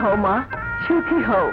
হও মা, সুখী হও।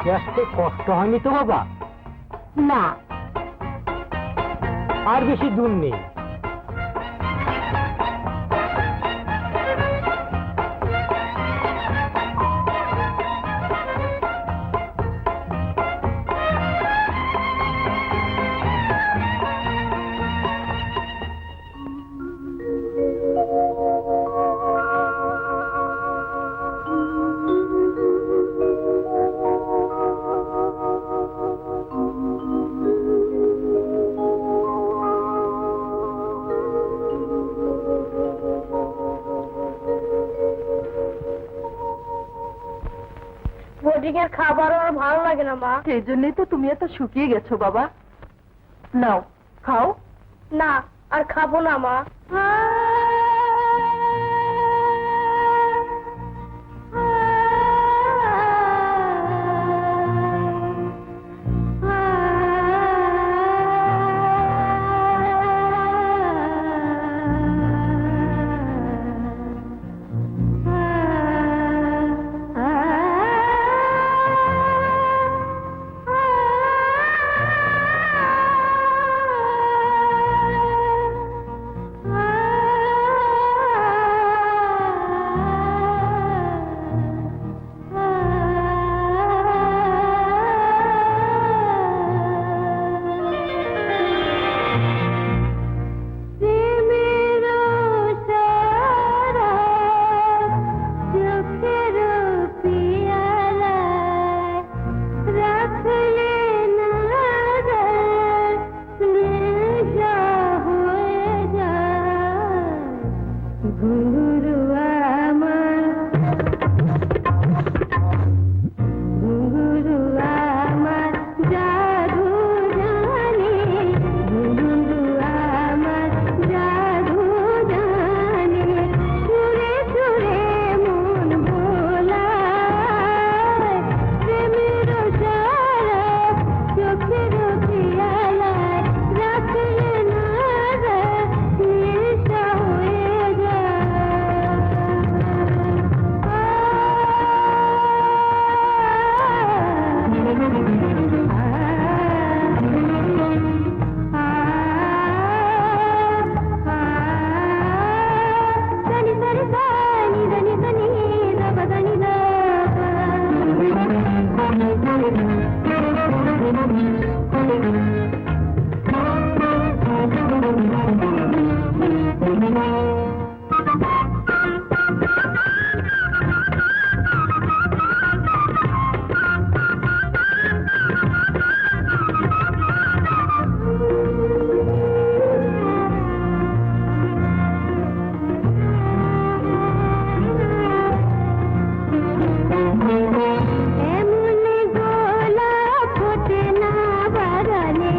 আসতে আসতে কষ্ট হয়নি তো বাবা? না, আর বেশি দূর নেই। বোর্ডিং এর খাবার আর ভালো লাগে না মা। সেই জন্যই তো তুমি এত শুকিয়ে গেছো বাবা। নাও খাও। না, আর খাবো না মা। এমন গোলাপ ফোটে না বাগানে।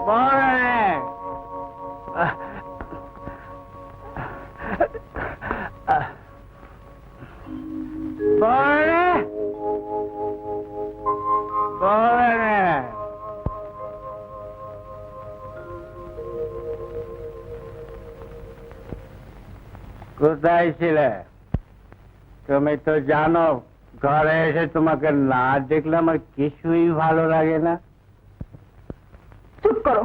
বৌরানী বৌরানী বৌরানী কোথায় ছিলে? তুমি তো জানো ঘরে এসে তোমাকে না দেখলে আমার কিছুই ভালো লাগে না। চুপ করো,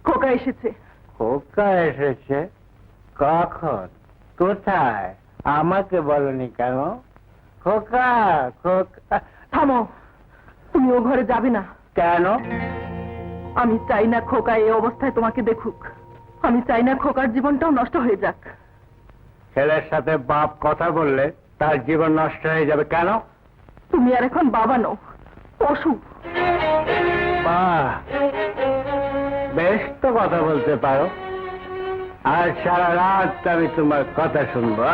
খোকা এসেছে। খোকা এসেছে? কখন? কোথায়? আমাকে বলনি কেন? খোকা খোকা। থামো, তুমি ও ঘরে যাবে না। কেন? আমি চাই না খোকা এই অবস্থায় তোমাকে দেখুক। আমি চাই না খোকার জীবনটাও নষ্ট হয়ে যাক। ছেলের সাথে বাপ কথা বললে তার জীবন নষ্ট হয়ে যাবে কেন? তুমি আর এখন বাবা নও, পশু। বাহ, বেশ তো কথা বলতে পারো। আর সারা রাত আমি তোমার কথা শুনবো।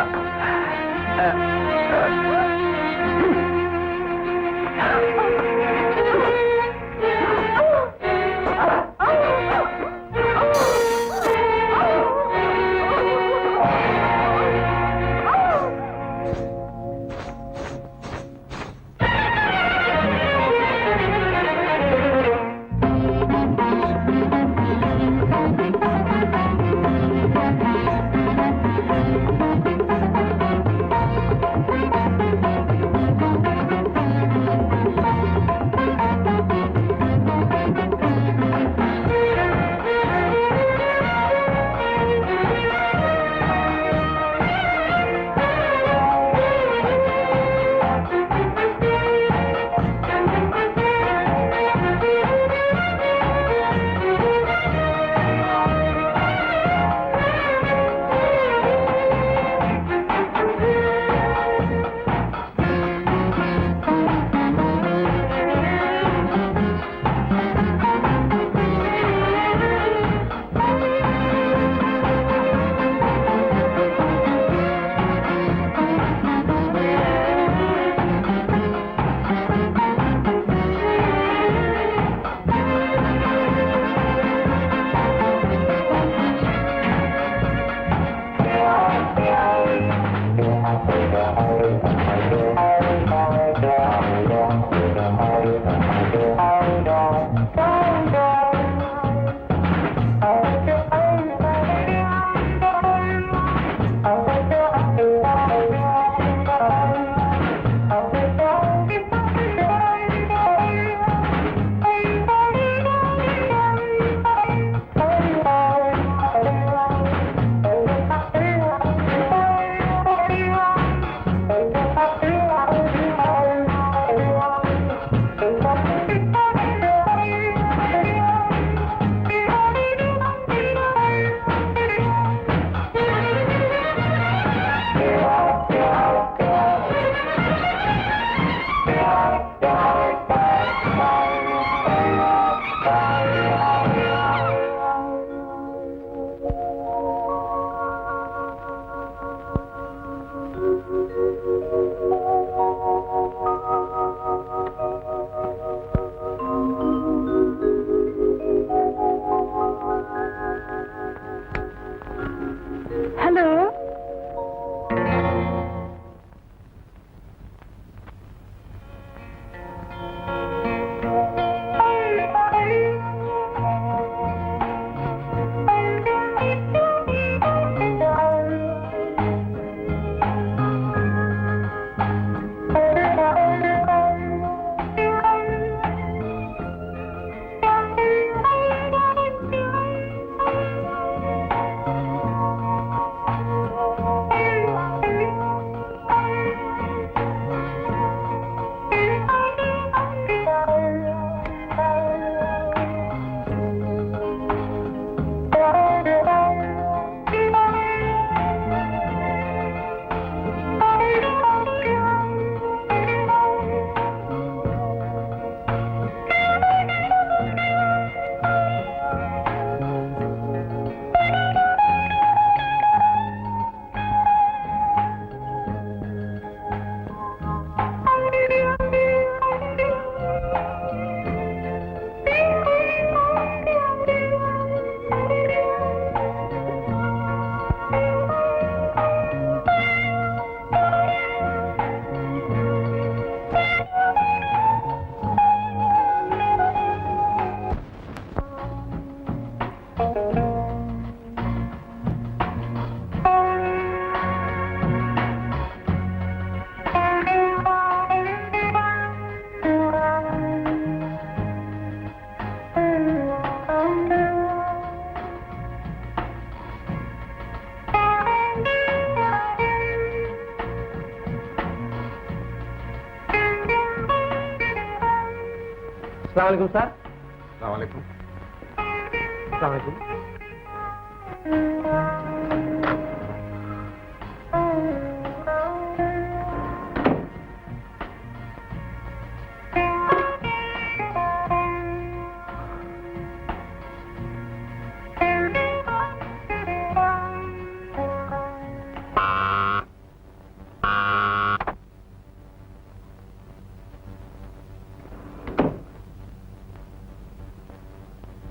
সালাম আলাইকুম স্যার। আসসালামু আলাইকুম। সালাম আলাইকুম।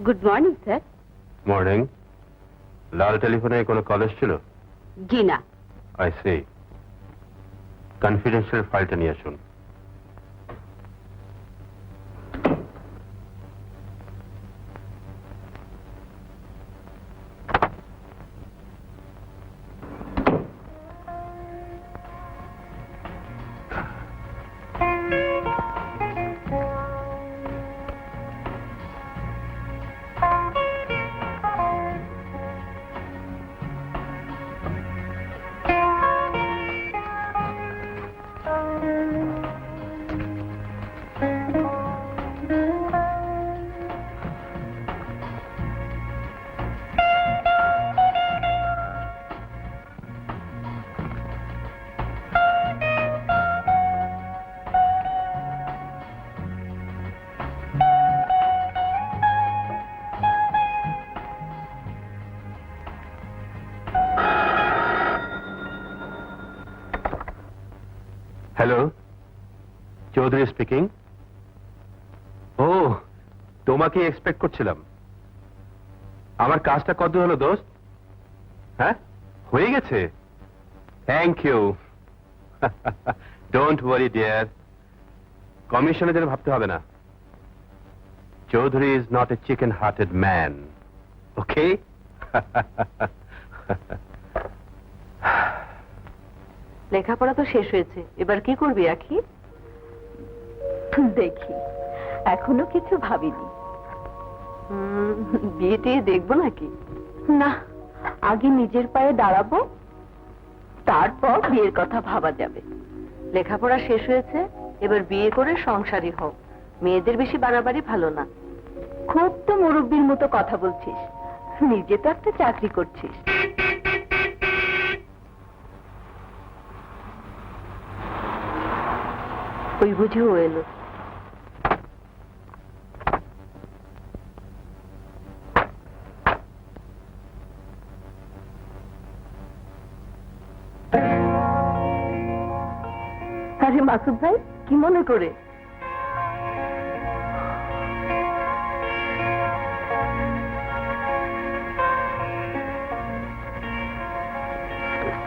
Good morning sir. মর্নিং। লাল টেলিফোনে কোনো কলেজ ছিল? জি না। I C. কনফিডেন্সিয়াল ফাইলটা নিয়ে আসুন। Hello, Chowdhury speaking. ও, তোমাকে এক্সপেক্ট করছিলাম। আমার কাজটা কত হলো দোস্ত? হ্যাঁ, হয়ে গেছে। Thank you. Don't worry dear, কমিশনের জন্য ভাবতে হবে না। Chowdhury is not a chicken hearted man. Okay. লেখাপড়া তো শেষ হয়েছে, এবার কি করবি আখি? দেখি, এখনো কিছু ভাবিনি। বিয়ে টিয়ে দেখবো নাকি? না, আগে নিজের পায়ে দাঁড়াবো, তারপর বিয়ের কথা ভাবা যাবে। লেখাপড়া শেষ হয়েছে, এবার বিয়ে করে সংসারী হও। মেয়েদের বেশি বাড়াবাড়ি ভালো না। খুব তো মুরব্বির মতো কথা বলছিস, নিজে তো একটা চাকরি করছিস। ওই বুঝি ও এলো। আরে মাসুদ ভাই, কি মনে করে?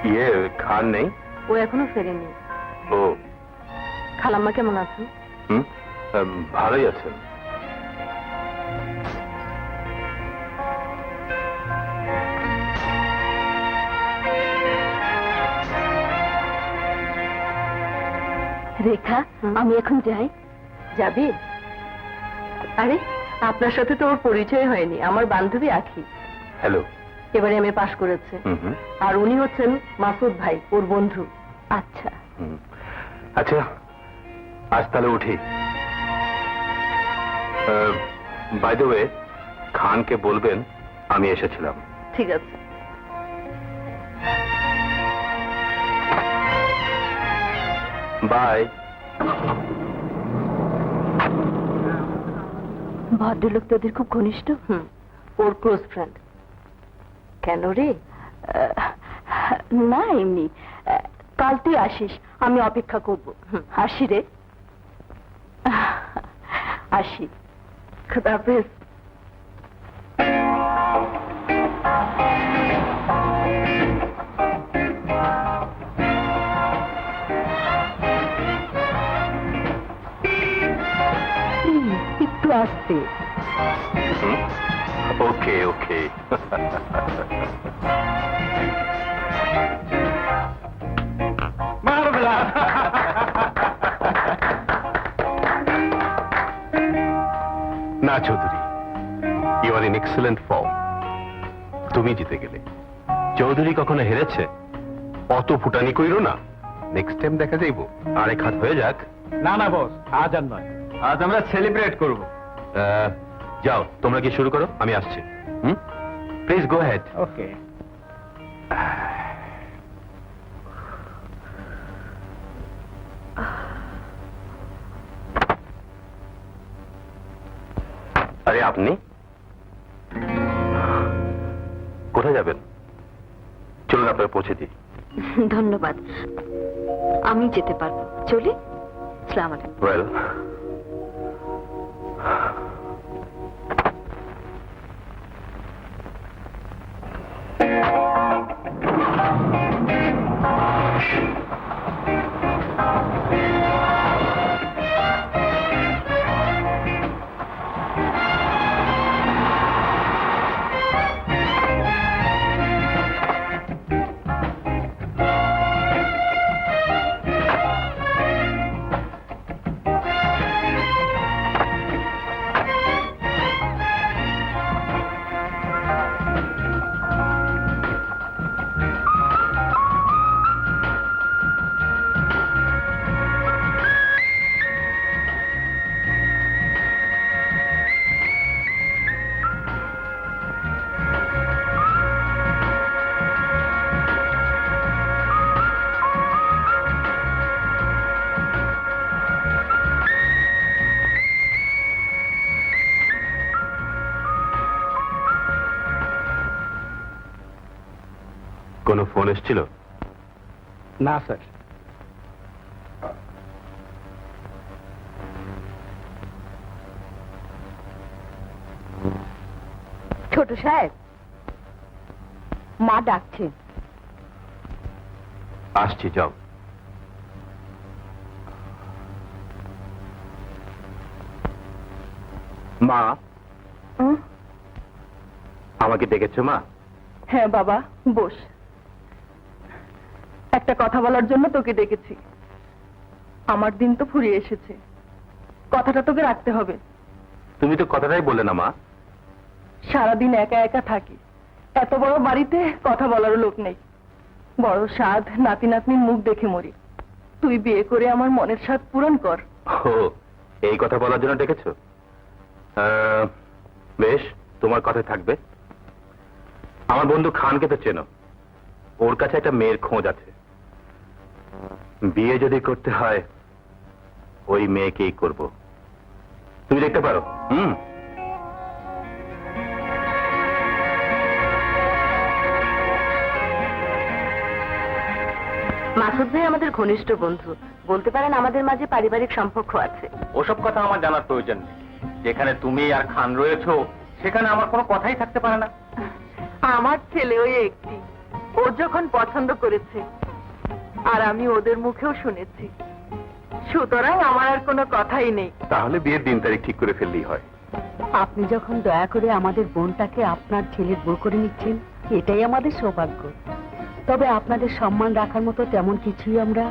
ইয়ে, খান নেই? ও এখনো ফেরেনি। ও, খালাম্মা কেমন আছেন? ভালোই আছেন। রেখা, আমি এখন যাই। যাবি? আরে, আপনার সাথে তো ওর পরিচয় হয়নি। আমার বান্ধবী আখি, হ্যালো। এবারে এমএ পাশ করেছে। হুম। আর উনি হচ্ছেন মাসুদ ভাই, ওর বন্ধু। আচ্ছা। আচ্ছা, আজ তাহলে উঠি। বাই দ্য ওয়ে, খানকে বলবেন আমি এসেছিলাম। ঠিক আছে। বাই। ভদ্রলোক তোদের খুব ঘনিষ্ঠ? ওর ক্লোজ ফ্রেন্ড। কেন রে? না, এমনি। কাল তুই আসিস, আমি অপেক্ষা করব। আসি রে। আসি। খুদা হাফেজ। একটু আসতে। Okay okay. না Chowdhury, you are in excellent form. তুমি জিতে গেলে। চৌধুরী কখনো হেরেছে? অত ফুটানি কইরো না, নেক্সট টাইম দেখা যাইব। আরেক হাত হয়ে যাক। না না বস, আজ আর নয়। আজ আমরা সেলিব্রেট করব। যাও তোমরা কি শুরু করো, আমি আসছি। হুম, প্লিজ গো হেড। ওকে। আরে আপনি কোথায় যাবেন? চলুন আপনার পৌঁছে দিই। ধন্যবাদ, আমি যেতে পারবো। চলি। আসসালামু আলাইকুম। ওয়েল, কোনো ফোন এসেছিল? না স্যার। ছোট সাহেব, মা ডাকছে। আসছি, যাও। মা, আমাকে ডেকেছো মা? হ্যাঁ বাবা, বস। একটা কথা বলার জন্য তোকে ডেকেছি। আমার দিন তো ফুরিয়ে এসেছে, কথাটা তোকে রাখতে হবে। তুমি তো কথাটাই বললে না মা। সারাদিন একা একা থাকি, এত বড় বাড়িতে কথা বলার লোক নেই। বড় স্বাদ নাতি নাতনির মুখ দেখে মরি। তুই বিয়ে করে আমার মনের স্বাদ পূরণ কর। ও, এই কথা বলার জন্য ডেকেছো? বেশ, তোমার কথা থাকবে। আমার বন্ধু খানকে তো চেনো, ওর কাছে একটা মেয়ের খোঁজ আছে। বিয়ে যদি করতে হয় ওই মেয়েকেই করব। তুমি দেখতে পারো। মাসুদ ভাই আমাদের ঘনিষ্ঠ বন্ধু, বলতে পারেন আমাদের মাঝে পারিবারিক সম্পর্ক আছে। ওসব কথা আমার জানার প্রয়োজন নেই। যেখানে তুমি আর খান রয়েছো সেখানে আমার কোনো কথাই থাকতে পারে না। আমার ছেলে ওই একটি, ও যখন পছন্দ করেছে, আর আমি ওদের মুখেও শুনেছি, সুতরাং আমার আর কোনো কথাই নেই। তাহলে বিয়ের দিন তারিখ ঠিক করে ফেললেই হয়। আপনি যখন দয়া করে আমাদের বোনটাকে আপনার ছেলের বউ করে নিচ্ছেন, এটাই আমাদের সৌভাগ্য। তবে আপনাদের সম্মান রাখার মতো তেমন কিছুই আমরা।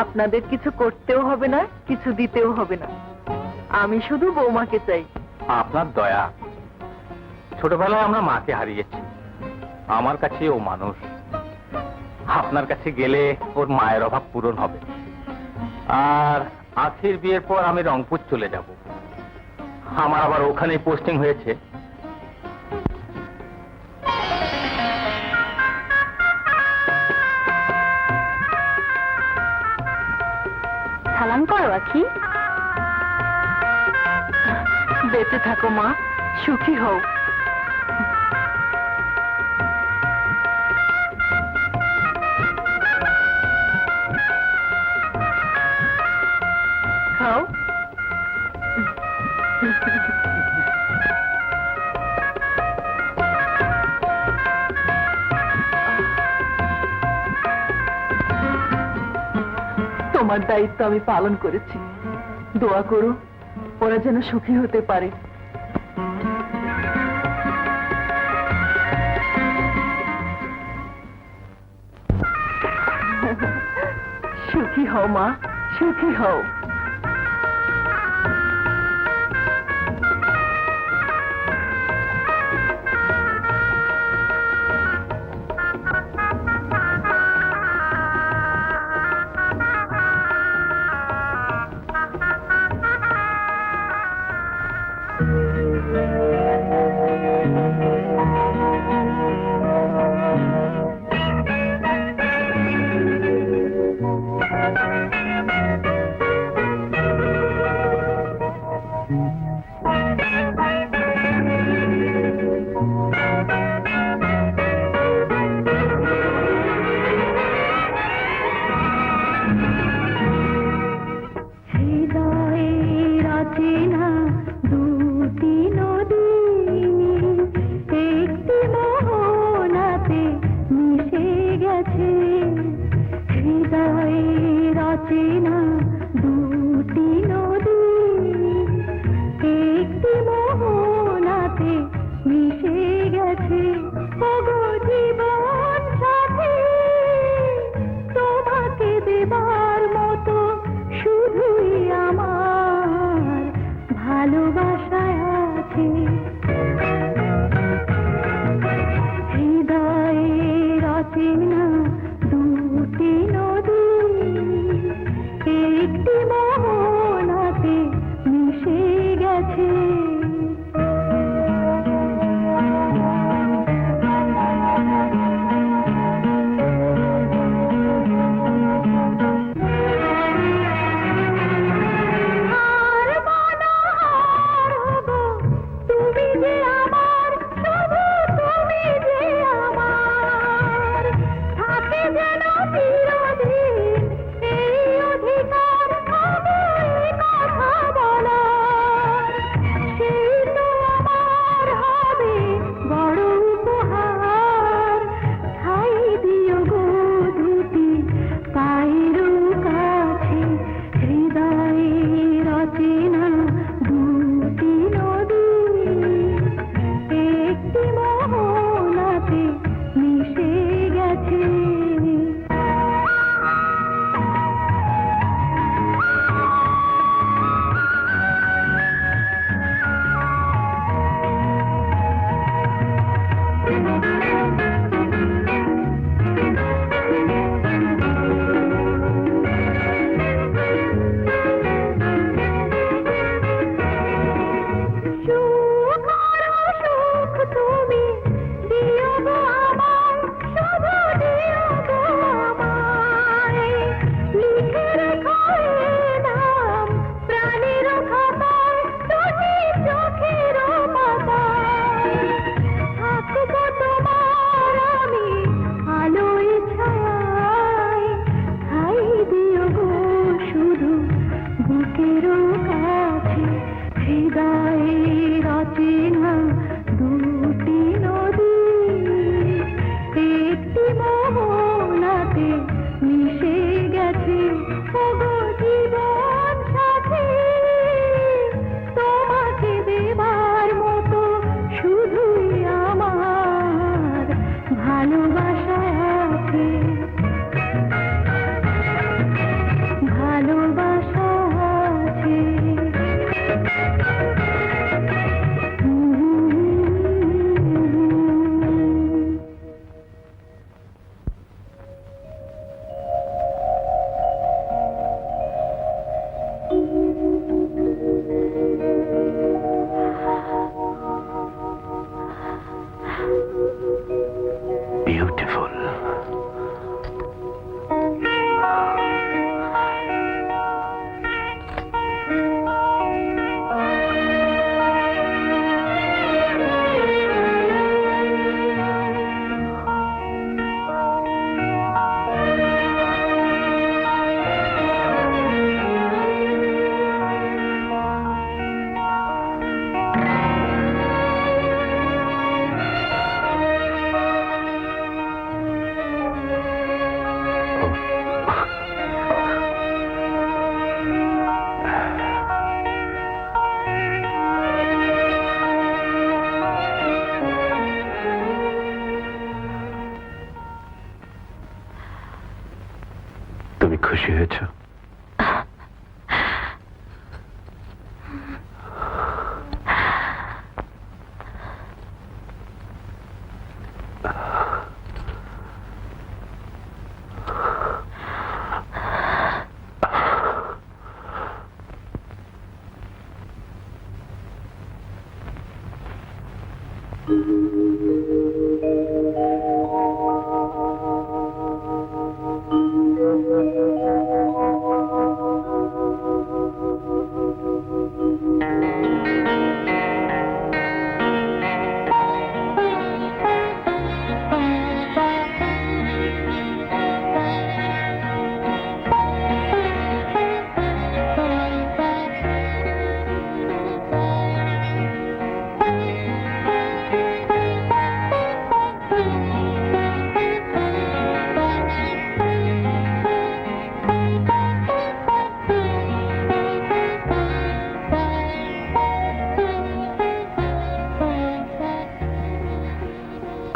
আপনাদের কিছু করতেও হবে না, কিছু দিতেও হবে না। আমি শুধু বৌমাকে চাই। আপনার দয়া। ছোটবেলায় আমরা মাকে হারিয়েছি, আমার কাছে ও মানুষ। আপনার কাছে গেলে ওর মায়ের অভাব পূরণ হবে। আর আখির বিয়ের পর আমি রংপুর চলে যাব। আমার আবার ওখানেই পোস্টিং হয়েছে। সালাম করো আখি। বেঁচে থাকো মা, সুখী হও। খাও। তোমার দায়িত্ব আমি পালন করেছি। দোয়া করো ওরা যেন সুখী হতে পারে। সুখী হও মা, সুখী হও। কাছে হৃদয়ের অচেনা দুটি নদী একটি মোহনাতে মিশে গেছে তুমি খুশি হয়েছ?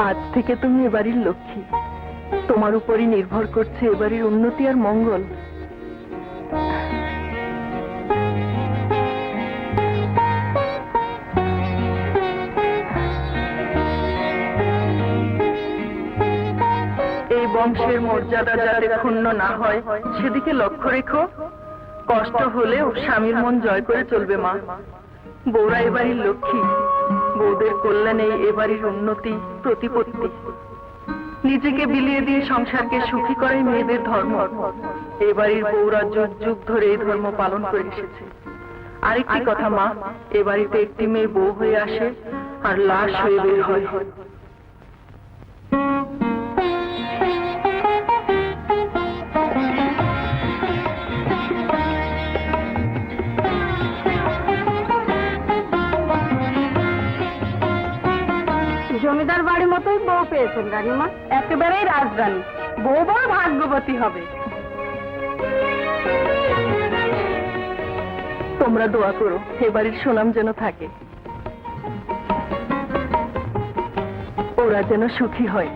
আজ থেকে তুমি এবাড়ির লক্ষ্মী, তোমার উপরই নির্ভর করছে এবাড়ির উন্নতি আর মঙ্গল। বংশের মর্যাদা যাতে ক্ষুণ্ণ না হয় সেদিকে লক্ষ্য রেখো। কষ্ট হলেও স্বামীর মন জয় করে চলবে মা। বউরা এবাড়ির লক্ষ্মী, বউদের কল্যাণে এবাড়ির উন্নতি প্রতিপত্তি। নিজেকে বিলিয়ে দিয়ে সংসারকে সুখী করাই মেয়েদের ধর্ম। এবাড়ির বউরা যুগ যুগ ধরে এই ধর্ম পালন করে এসেছে। আরেকটি কথা মা, এ বাড়িতে একটি মেয়ে বউ হয়ে আসে আর লাশ হয়ে বের হয়। জমিদার বাড়ির মতোই বউ পেয়েছেন রানীমা, একেবারেই রাজরানী। বউ বড় ভাগ্যবতী হবে। তোমরা দোয়া করো এ বাড়ির সুনাম যেন থাকে, ওরা যেন সুখী হয়।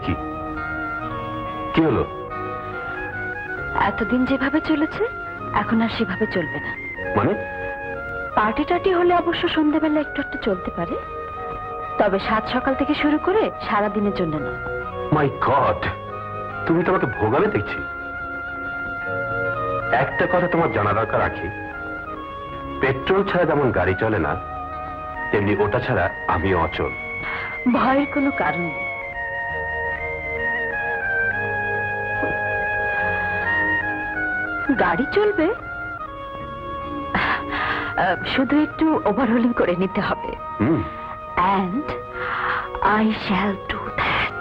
কি কি হলো? এতদিন যেভাবে চলেছে এখন আর সেভাবে চলবে না। মানে? পার্টি টাটি হলে অবশ্য সন্ধ্যাবেলা একটু একটু চলতে পারে, তবে সাত সকাল থেকে শুরু করে সারা দিনের জন্য না। মাই গড, তুমি তো আমাকে ভোগাবে দেখছি। একটা কথা তোমার জানা দরকার রাখি, পেট্রোল ছাড়া যেমন গাড়ি চলে না, তেমনি ওটা ছাড়া আমি অচল। ভয়ের কোনো কারণ নেই। গাড়ি চলবে, শুধু একটু ওভারহোলিং করে নিতে হবে। And I shall do that.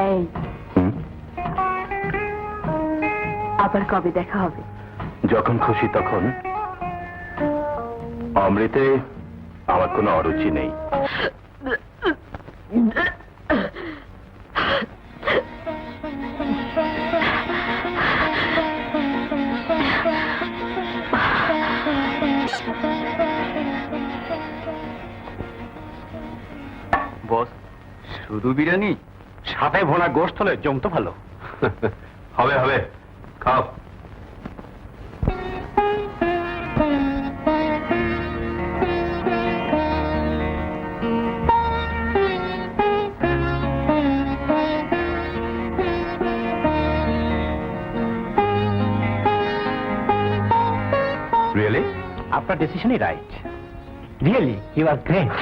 এই, আবার কবে দেখা হবে? যখন খুশি তখন। অমৃতে আমার কোনো অরুচি নেই। বস, শুধু বিরিয়ানি সাথে ভোনা গোশত হলে জমতো ভালো। হবে হবে, খাও। রিয়েলি? আপনার ডিসিশনই right. Really you are great.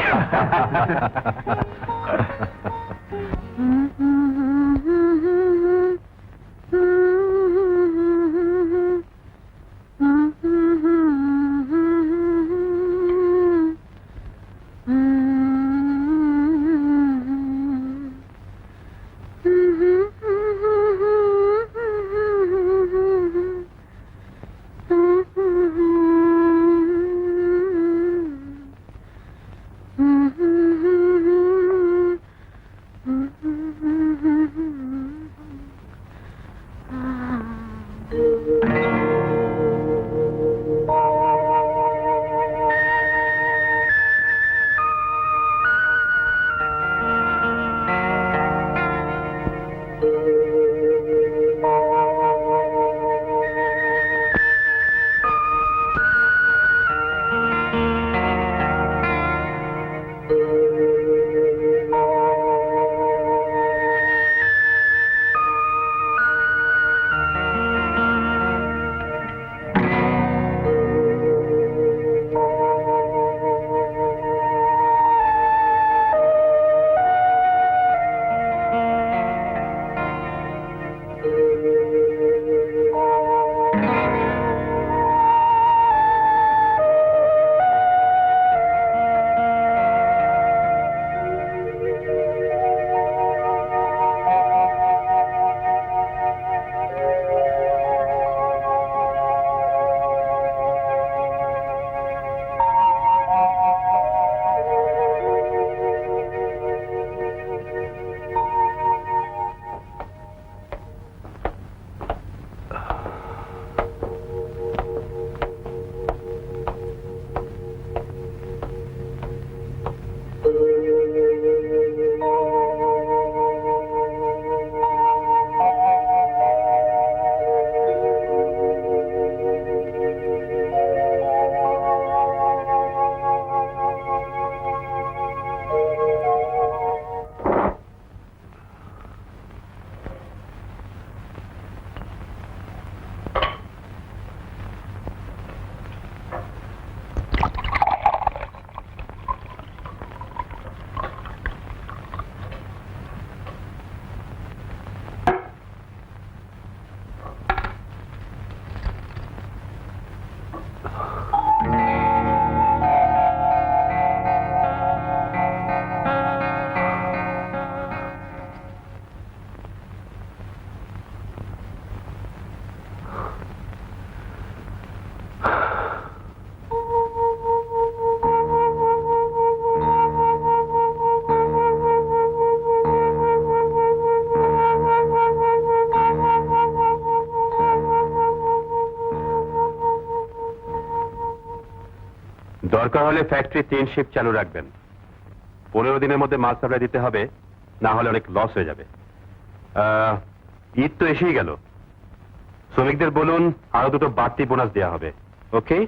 দরকার হলে ফ্যাক্টরি 3 শিফট চালু রাখবেন। 15 দিনের মধ্যে মাল সাপ্লাই দিতে হবে, না হলে অনেক লস হয়ে যাবে। ঈদ তো এসেই গেল, শ্রমিকদের বলুন আরো 2টো বাড়তি বোনাস দেওয়া হবে। ওকে?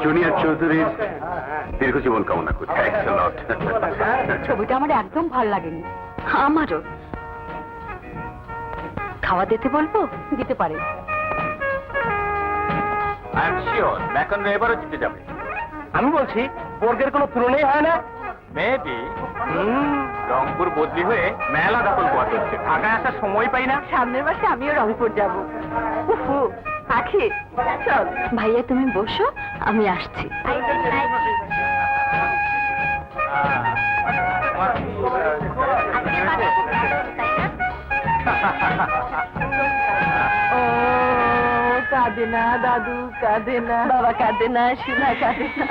জুনিয়র চৌধুরীর দীর্ঘ জীবন কামনা করি। ছবিটা আমার একদম ভাল লাগেনি। আমারও। খাওয়া দিতে বলবো? দিতে পারে। আই এম শিওর ম্যাকনরা এবারও জিতে যাবে। আমি বলছি বর্গের কোনো তুলনাই হয় না। মেবি রংপুর বদলি হয়ে মেলা দখল করা হচ্ছে, ঢাকায় আসার সময় পাই না। সামনের মাসে আমিও রংপুর যাব। উফু আখি চল। ভাইয়া তুমি বসো, আমি আসছি। ও কাঁদে না দাদু, কাঁদে না বাবা, কাঁদে না সোনা, কাঁদে না।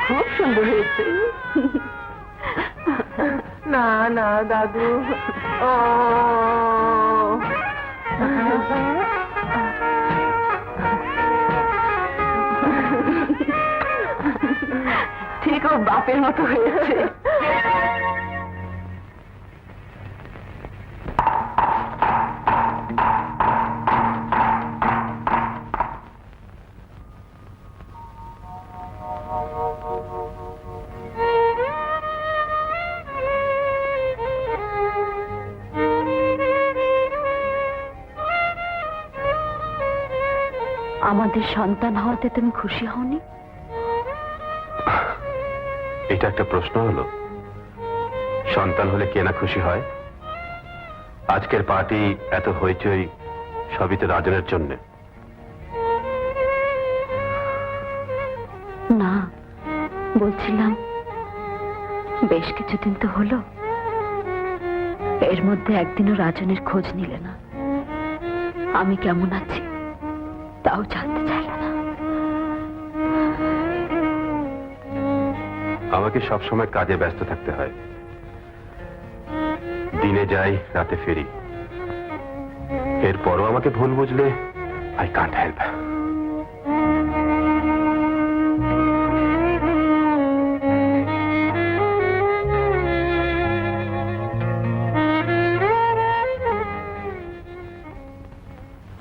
খুব সুন্দর হয়েছে। না না দাদু, ও ঠিক ও বাপের মতো হয়েছে। আমাদের সন্তান হওয়াতে তুমি খুশি হওনি? এটা একটা প্রশ্ন হলো? সন্তান হলে কে না খুশি হয়? আজকের পার্টি এত হইচই সবই তো রাজনের জন্য। না, বলছিলাম বেশ কিছুদিন তো হলো, এর মধ্যে একদিনও রাজনের খোঁজ নিলে না। আমি কেমন আছি তাও জানতে চাইলে না। আমাকে সবসময় কাজে ব্যস্ত থাকতে হয়, দিনে যাই রাতে ফিরি। এরপরও আমাকে ভুল বুঝলে I can't help.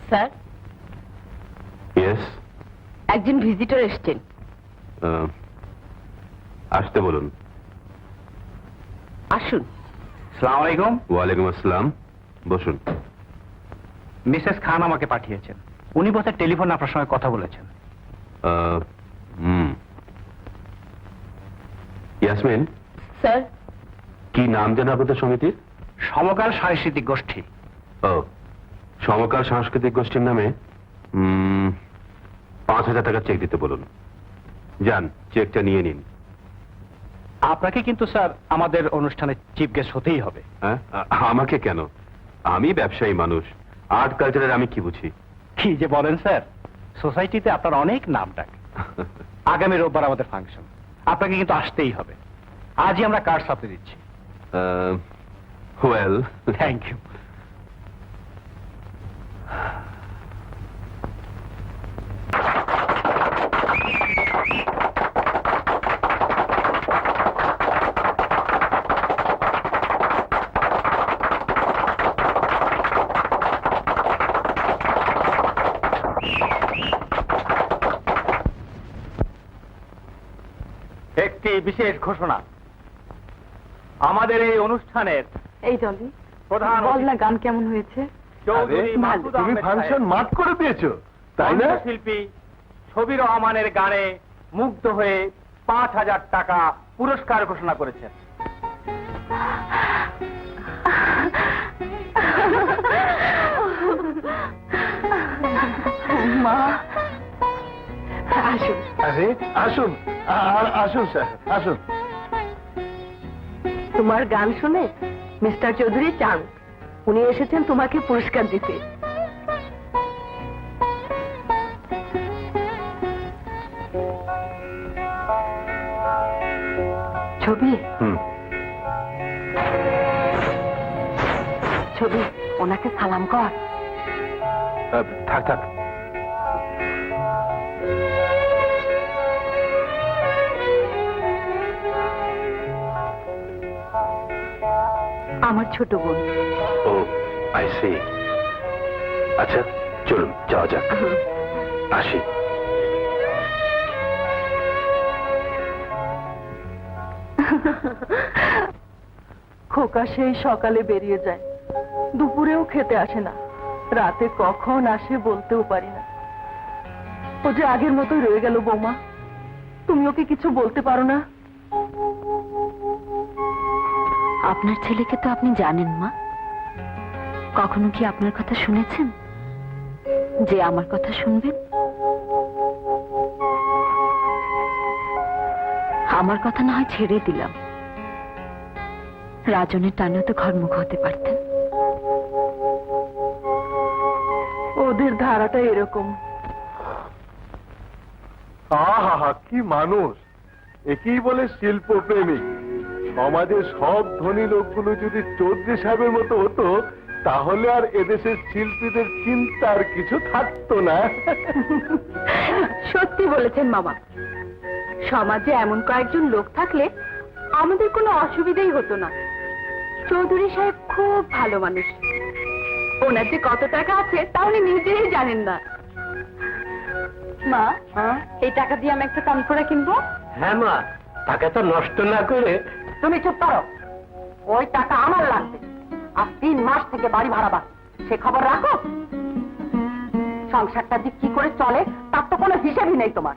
Sir, yes, একজন ভিজিটর এসছেন। আসতে বলুন। আসুন। আসসালামু আলাইকুম। ওয়ালাইকুম আসসালাম, বসুন। মিসেস খান আমাকে পাঠিয়েছেন, উনি বোধহয় টেলিফোন আপনার সঙ্গে কথা বলেছেন। ইয়াসমিন, স্যার, কি নাম যেন আপনাদের সমিতির? সমকাল সাংস্কৃতিক গোষ্ঠী। ও, সমকাল সাংস্কৃতিক গোষ্ঠীর নামে 5,000 টাকা চেক দিতে বলুন। যান, চেকটা নিয়ে নিন। আপনাকে কিন্তু স্যার আমাদের অনুষ্ঠানে চিফ গেস্ট হতেই হবে। হ্যাঁ, আমাকে কেন? আমি ব্যবসায়ী মানুষ, আর্ট কালচারের আমি কি বুঝি? কি যে বলেন স্যার, সোসাইটিতে আপনার অনেক নাম ডাক। আগামী রোববার আমাদের ফাংশন, আপনাকে কিন্তু আসতেই হবে। আজই আমরা কার্ড সাপ্লাই দিচ্ছি। Well, thank you. একটি বিশেষ ঘোষণা, আমাদের এই অনুষ্ঠানের এই ডলি, প্রধান বল না গান কেমন হয়েছে? চৌধুরী মাসুদ আহমেদ সাহেব মাঠ করে দিয়েছো, তাই না? শিল্পী ছবি রহমানের গানে মুগ্ধ হয়ে 5,000 টাকা পুরস্কার ঘোষণা করেছেন। মা আসুন। আরে আসুন, আসুন স্যার, আসুন। তোমার গান শুনে মিস্টার চৌধুরী চান, উনি এসেছেন তোমাকে পুরস্কার দিতে। ছবি ছবি ওনাকে সালাম কর। থাক থাক। আমার ছোট বোন। ও আই সি। আচ্ছা চলুন যাওয়া যাক। আসি। খোকা সেই সকালে বেরিয়ে যায়, দুপুরেও খেতে আসে না, রাতে কখন আসে বলতেও পারি না। ও যে আগের মতোই রয়ে গেল। বৌমা, তুমি ওকে কিছু বলতে পারো না? আপনার ছেলেকে তো আপনি জানেন মা। কখনো কি আপনার কথা শুনেছেন যে আমার কথা শুনবেন? আমার কথা না হয় ছেড়ে দিলাম, রাজনের টানেও তো ঘরমুখ হতে পারতেন। ওদের ধারাটা এরকম। আহা কি মানুষ! একেই বলে শিল্প প্রেমিক। সমাজের সব ধনী লোকগুলো যদি চৌধুরী সাহেবের মতো হতো, তাহলে আর এদেশের শিল্পীদের চিন্তার কিছু থাকতো না। সত্যি বলেছেন মামা, সমাজে এমন কয়েকজন লোক থাকলে আমাদের কোনো অসুবিধাই হতো না। চৌধুরী সাহেব খুব ভালো মানুষ। ওনার যে কত টাকা আছে তা উনি নিজেই জানেন না। মা, এই টাকা দিয়ে আমি একটা কানপুরা কিনবো। হ্যাঁ মা, টাকা তো নষ্ট না করে। তুমি চুপ করো। ওই টাকা আমার লাগবে। আর 3 মাস থেকে বাড়ি ভাড়া বাকি, সে খবর রাখো। সংসারটা যে কি করে চলে তার তো কোনো হিসেবই নেই তোমার।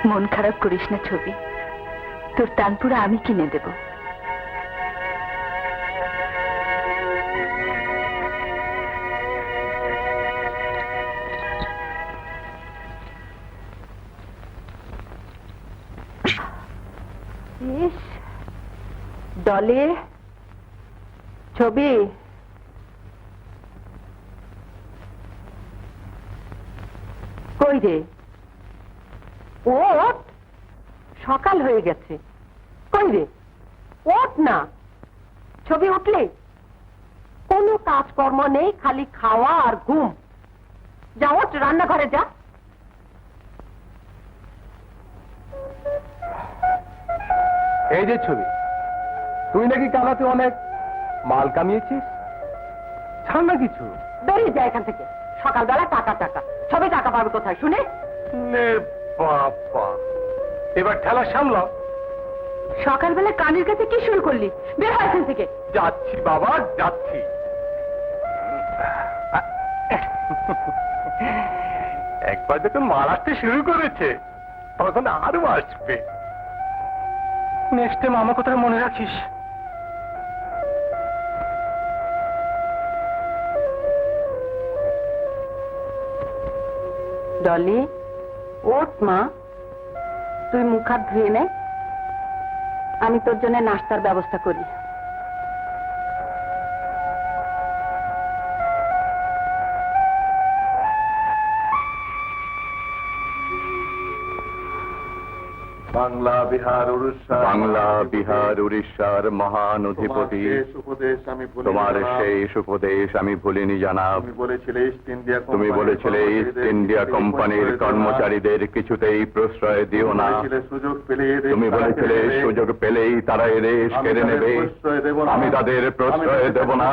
মন খারাপ করিস না ছবি, তোর তানপুরা আমি কিনে দেব। ডলে, ছবি, কই রে? ওঠ, সকাল হয়ে গেছে। কই রে, ওঠ না। ছবি উঠলে কোনো কাজকর্ম নেই, খালি খাওয়া আর ঘুম। যা ওঠ, রান্নাঘরে যা। এই যে ছবি, তুই নাকি কানাতে অনেক মাল কামিয়েছিস, ছাড় না কিছু। বেরিয়ে যায় এখান থেকে। সকালবেলা টাকা টাকা, সবে টাকা পাবে কোথায় শুনে? বাবা, এবার ঠেলা সামলাও। সকালবেলা কানের কাছে কি শুরু করলি? বের হয় এখান থেকে। যাচ্ছি বাবা, যাচ্ছি। একবার যখন মাল আসতে শুরু করেছে তখন আরো আসবে। নেক্সট টাইম আমার কথা মনে রাখিস। ডলি, ওঠ মা, তুই মুখ হাত ধুয়ে নে, আমি তোর জন্য নাস্তার ব্যবস্থা করি। বাংলা বিহার উড়িষ্যা, বাংলা বিহার উড়িষ্যার মহান অধিপতি, তোমার শেষ উপদেশ আমি ভুলিনি জানাব। তুমি বলেছিলে ইস্ট ইন্ডিয়া কোম্পানির কর্মচারীদের কিছুতেই প্রশ্রয় দিও না। তুমি বলেছিলে সুযোগ পেলেই তারা এ দেশ কেড়ে নেবে। আমি তাদের প্রশ্রয় দেব না।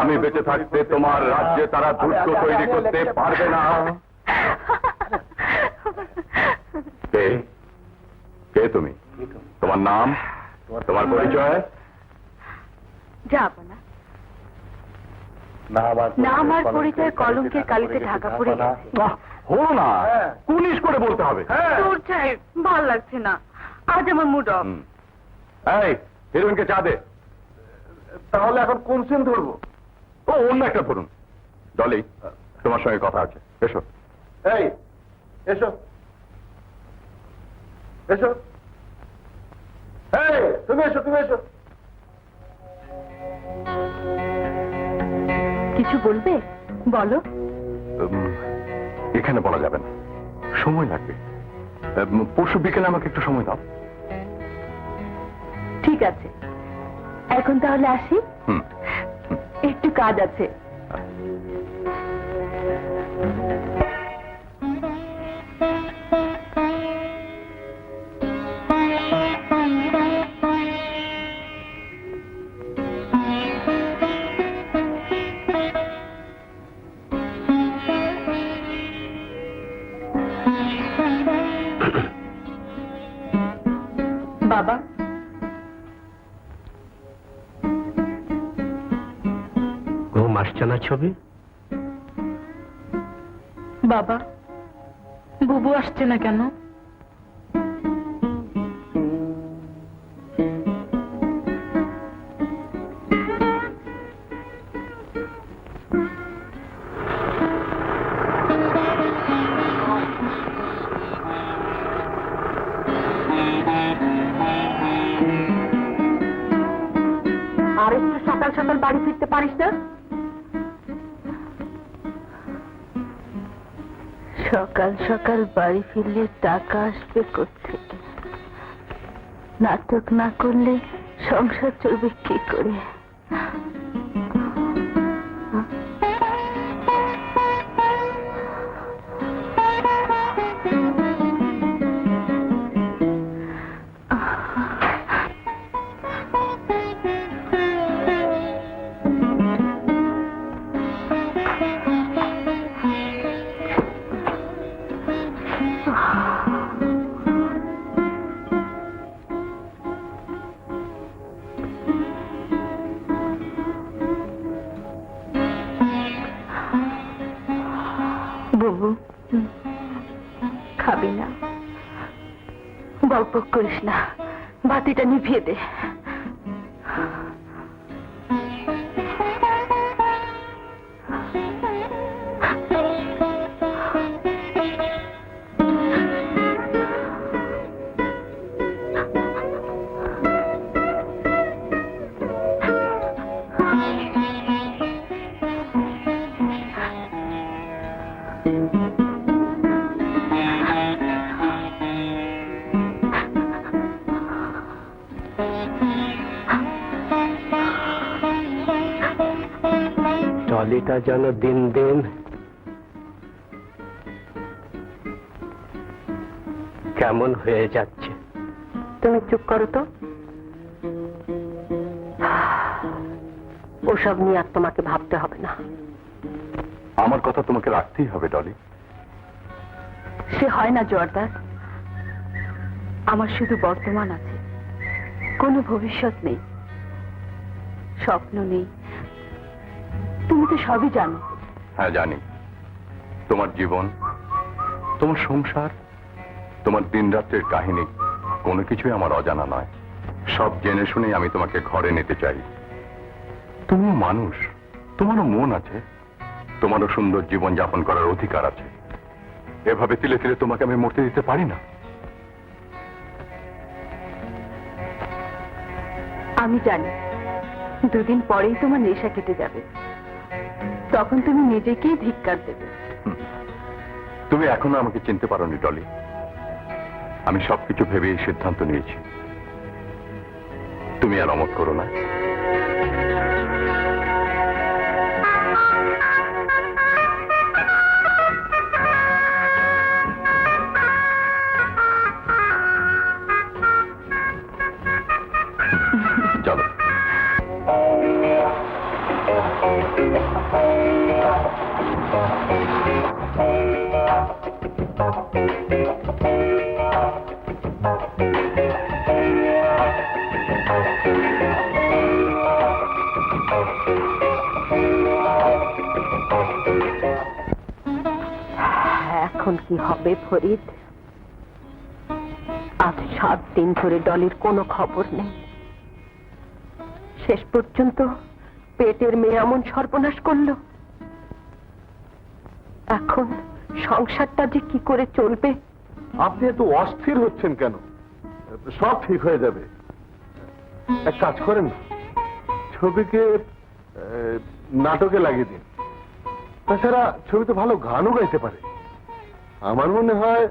আমি বেঁচে থাকতে তোমার রাজ্যে তারা দুর্গ তৈরি করতে পারবে না। কে? কে তুমি? তোমার নাম, তোমার পরিচয়? যাব না। নাম আর পরিচয় কলঙ্কের কালিতে ঢাকা পড়ে গেছে। হলো না, পুলিশ করে বলতে হবে। তোর চাই, ভাল লাগছে না। আজ আমার মুড অফ। এই হিরোইনকে চা দে। তাহলে এখন কোন সিন ধরবো? ও অন্য একটা ধরুন। ডলি, তোমার সঙ্গে কথা আছে, এসো। এই এসো এসো, এই তুমি এসো, তুমি এসো। কিছু বলবে? বলো। এখানে বলা যাবে না, সময় লাগবে। পরশু বিকেলে আমাকে একটু সময় দাও। ঠিক আছে, এখন তাহলে আসি, হুম। একটু কাজ আছে। বাবা, ঘুম আসছে না ছবি? বাবা, বুবু আসছে না কেন? আর একটু সকাল সকাল বাড়ি ফিরতে পারিস না? সকাল সকাল বাড়ি ফিরলে টাকা আসবে কোত্থেকে? নাটক না করলে সংসার চলবে কি করে? বুবু, খাবি না? বকবক করিস না, বাতিটা নিভিয়ে দে। টলিটা যেন দিন দিন কেমন হয়ে যাচ্ছে। তুমি চুপ করো তো। ওসব নিয়ে আর তোমাকে ভাবতে হবে না। আমার কথা তোমাকে রাখতেই হবে ডলি। সে হয় না জোয়ারদার। আমার শুধু বর্তমান আছে, কোনো ভবিষ্যৎ নেই, স্বপ্ন নেই। তুমি তো সবই জানো। হ্যাঁ জানি। তোমার জীবন, তোমার সংসার, তোমার দিনরাত্রের কাহিনী কোনো কিছুই আমার অজানা নয়। সব জেনে শুনেই আমি তোমাকে ঘরে নিতে চাই। তুমিও মানুষ, তোমারও মন আছে, তোমারও সুন্দর জীবন যাপন করার অধিকার আছে। এভাবে তিলে তিলে তোমাকে আমি মরতে দিতে পারি না। আমি জানি দুদিন পরেই তোমার নেশা কেটে যাবে, তখন তুমি নিজেকেই ধিক্কার দেবে। তুমি এখনো আমাকে চিনতে পারোনি ডলি। আমি সবকিছু ভেবে এই সিদ্ধান্ত নিয়েছি। তুমি আর অমত করো না। চলো। এখন কি হবে ফরিদ? আজ 7 দিন ধরে ডলির কোনো খবর নেই। শেষ পর্যন্ত পেটের মেয়ে এমন সর্বনাশ করলো। এখন সংসারটা যে কি করে চলবে। আপনি এত অস্থির হচ্ছেন কেন? সব ঠিক হয়ে যাবে। এক কাজ করেন না, ছবিকে নাটকে লাগিয়ে দিন। তাছাড়া ছবিতে ভালো গানও গাইতে পারে। আমার মনে হয়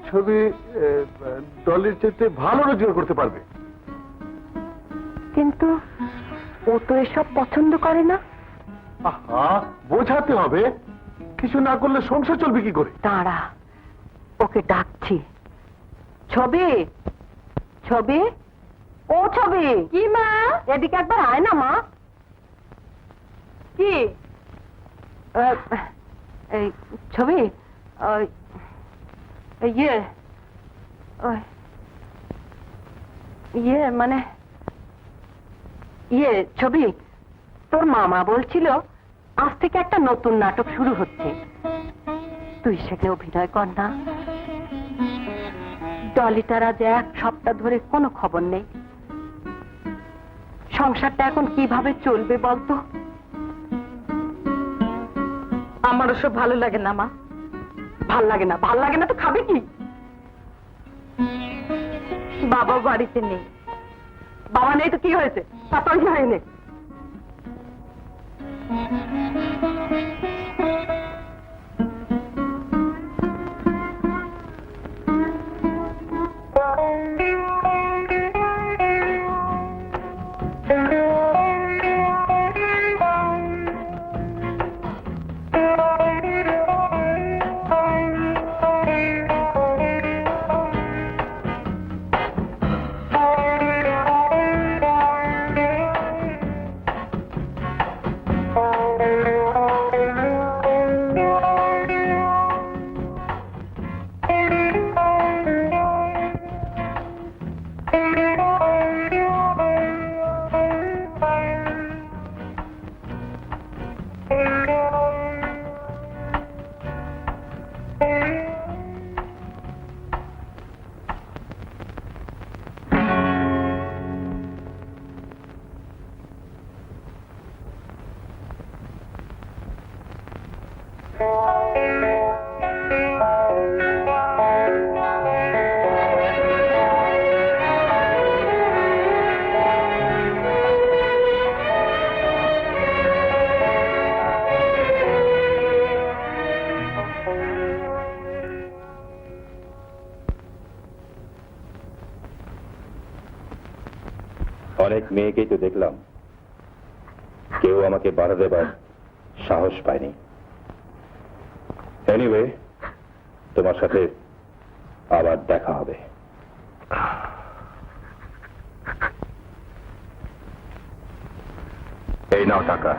ছবি ডলির চেয়ে ভালো রোজগার করতে পারবে। কিন্তু ও তো এসব পছন্দ করে না। আহা, বোঝাতে হবে। কিছু না করলে সংসার চলবে কি করে? দাঁড়া, ওকে ডাকছি। ছবি, ছবি, ও ছবি। কি মা? এদিকে একবার আয় না মা। কি? এই ছবি, ইয়ে ইয়ে মানে ইয়ে ছবি, তোর মামা বলছিল আজ থেকে একটা নতুন নাটক শুরু হচ্ছে, তুই সেখানে অভিনয় কর না। ডলিটার আজ 1 সপ্তাহ ধরে কোনো খবর নেই। সংসারটা এখন কিভাবে চলবে বলতো? আমার ওসব ভালো লাগে না মা। ভাল লাগে না? ভাল লাগে না তো খাবে কি? বাবা বাড়িতে নেই। বাবা নেই তো কি হয়েছে? তা তৈরি হয়নি। অনেক মেয়েকেই তো দেখলাম, কেউ আমাকে বাধা দেবার সাহস পায়নি। এনিওয়ে, তোমার সাথে আবার দেখা হবে। এই নাও টাকা।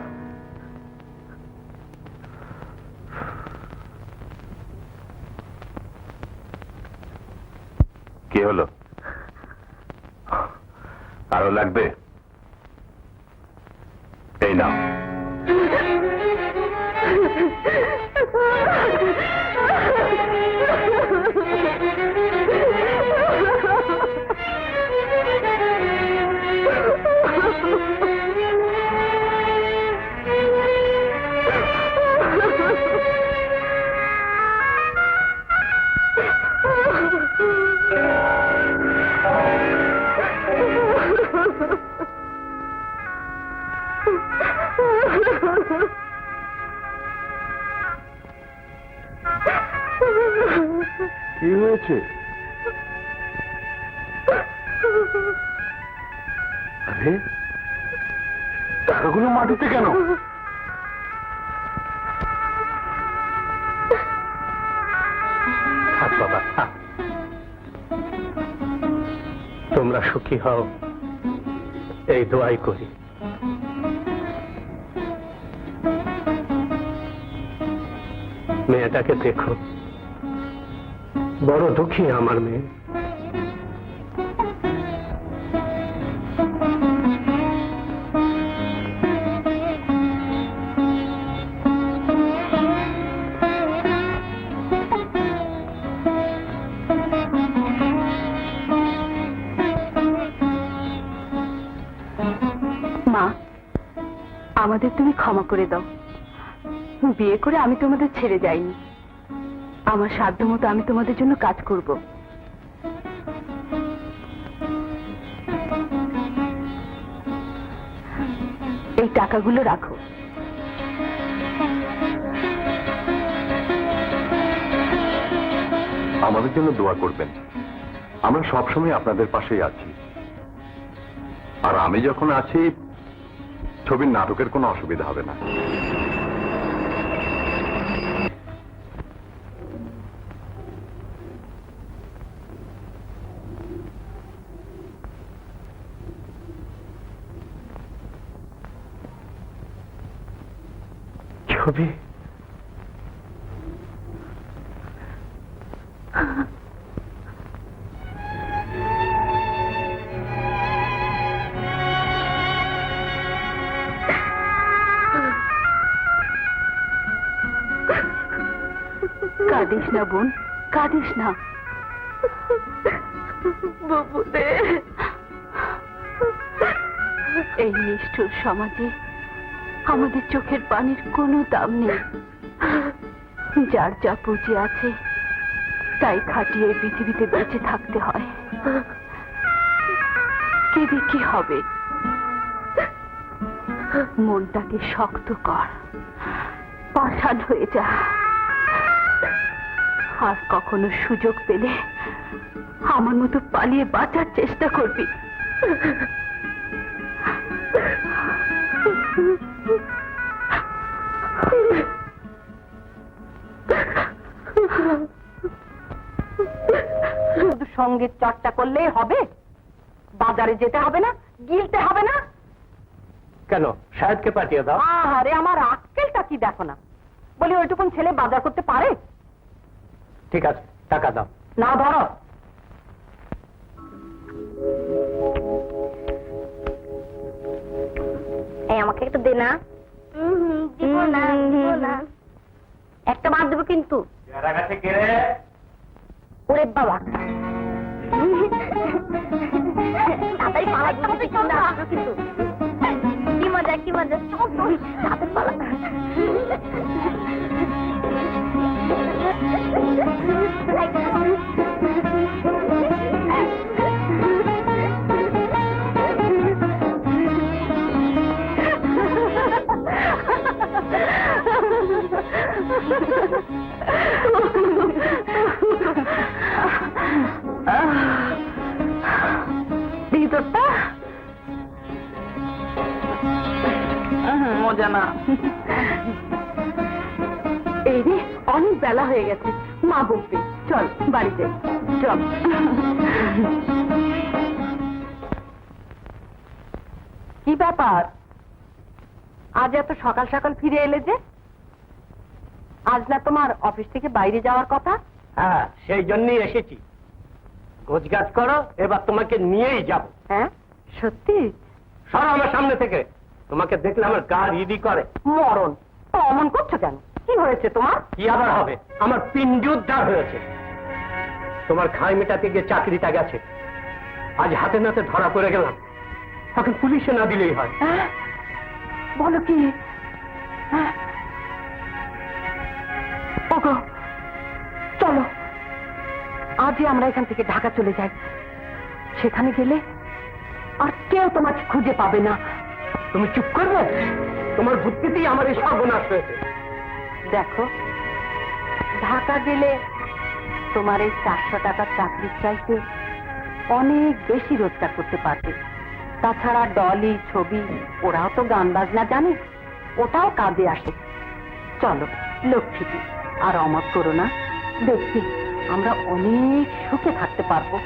কি হলো? আরো লাগবে? এই নাও। কি হয়েছে? আরে, টাকাগুলো মাটিতে কেন? থাক বাবা, থাক। তোমরা সুখী হও এই দোয়াই করি। মেয়েটাকে দেখো, বড় দুঃখী আমার মেয়ে। আমাদের তুমি ক্ষমা করে দাও। বিয়ে করে আমি তোমাদের ছেড়ে যাইনি, আমার সাধ্য মতো আমি তোমাদের জন্য কাজ করব। এই টাকাগুলো রাখো। আমাদের জন্য দোয়া করবেন, আমরা সবসময় আপনাদের পাশেই আছি। আর আমি যখন আছি, ছবির নাটকের কোনো অসুবিধা হবে না। ছবি কাঁদিস না বোন, কাঁদিস না। এই নিষ্ঠুর সমাজে আমাদের চোখের পানির কোনো দাম নেই। যার যা পুঁজি আছে তাই খাটিয়ে এই পৃথিবীতে বেঁচে থাকতে হয়। কেঁদে কি হবে? মনটাকে শক্ত কর, পাষাণ হয়ে যা। আর কখনো সুযোগ পেলে আমার মতো পালিয়ে বাঁচার চেষ্টা করবি। শুধু সঙ্গীত চর্চা করলেই হবে? বাজারে যেতে হবে না, গিলতে হবে না? কেন, শাহেদকে পাঠিয়ে দাও। আরে আমার আক্কেলটা কি দেখো না? বলি ওইটুকুন ছেলে বাজার করতে পারে? ঠিক আছে, টাকা দাও। না ধরো। আমাকে একটু দে না। দিব না। একটা মার দেবো কিন্তু। ওরে বাবা, তাড়াতাড়ি পালা দিতে কিন্তু আসবে কিন্তু। কি মজা, কি মজা। চল চল, তাড়াতাড়ি পালা। ভিতরটা মজা না। এই রে, অনেক বেলা হয়ে গেছে, মা বকবে। চল বাড়িতে চল। কি ব্যাপার, আজ এত সকাল সকাল ফিরে এলে যে? আজ না তোমার অফিস থেকে বাইরে যাওয়ার কথা? হ্যাঁ, সেই জন্যই এসেছি। গোছগাছ করো, এবার তোমাকে নিয়েই যাব। হ্যাঁ সত্যি? সর আমার সামনে থেকে, তোমাকে দেখলে আমার গা রিডি করে। মরণ, তো অমন করছো কেন? কি হয়েছে তোমার? কি আবার হবে? আমার পিণ্ডি উদ্ধার হয়েছে। তোমার খাই মেটাতে গিয়ে চাকরিটা গেছে, আজ হাতে নাতে ধরা পড়ে গেলাম। এখন পুলিশে না দিলেই হয়। হ্যাঁ? বলো কি? হ্যাঁ। ওগো, চলো আজই আমরা এখান থেকে ঢাকা চলে যাই। সেখানে গেলে আর কেউ তোমাকে খুঁজে পাবে না। তুমি চুপ করবে? তোমার বুদ্ধিতেই আমার এই সর্বনাশ হয়েছে। দেখো, ঢাকা গেলে তোমার এই 400 টাকার চাকরির চাইতে অনেক বেশি রোজগার করতে পারবে। তাছাড়া ডলি, ছবি, ওরাও তো গান বাজনা জানে, ওটাও কাজে আসে। চলো লক্ষ্মীটি, আর অমত করো না, দেখছি আমরা অনেক সুখে থাকতে পারবো।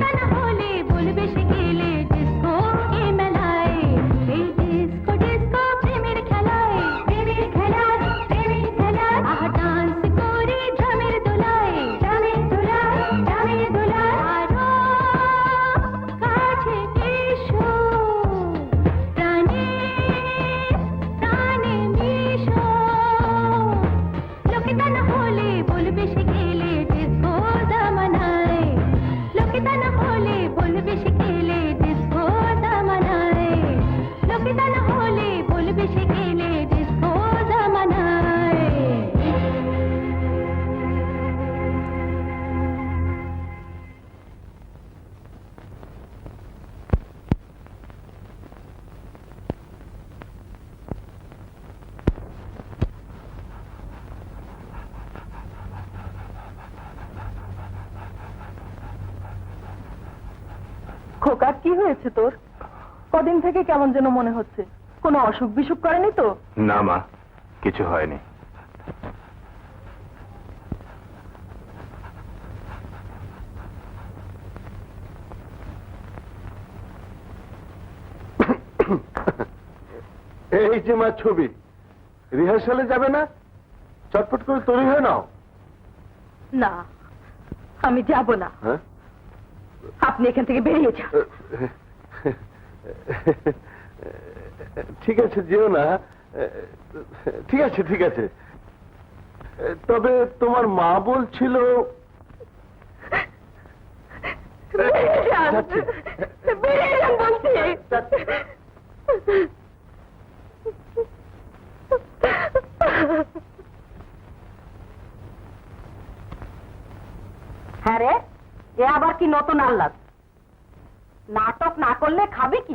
গান হলে বলবে সে গেলে ডিস্কো কে মেলায় এই ডিস্কো ডিস্কো প্রেমের খেলায় আহা ডান্স করে ড্রামের দোলায় আরো কাছে এসো প্রাণে প্রাণে মিশো লোকে গান হলে বলবে সে গেলে ডিস্কো জামানায় লোকে গান হলে বলবে সে গেলে ডিস্কো জামানায় লোকে গান হলে বলবে সে গেলে ডিস্কো জামানায় খোকা, কি হয়েছে তোর? কদিন থেকে কেমন যেন মনে হচ্ছে। কোনো অসুখ বিসুখ করেনি তো? না মা, কিছু হয়নি। এই যে মা ছবি, রিহার্সালে যাবে না? চটপট করে তৈরি হয়ে নাও। না, আমি যাব না। হ্যাঁ, আপনি এখান থেকে বেরিয়ে যান। ঠিক আছে, যেও না। ঠিক আছে, ঠিক আছে। তবে তোমার মা বলছিল বেরিয়ে যান। যাচ্ছি। বেরিয়ে যান বলছি। হ্যাঁ রে, এ আবার কি নতুন আহ্লাদ? নাটক না করলে খাবে কি?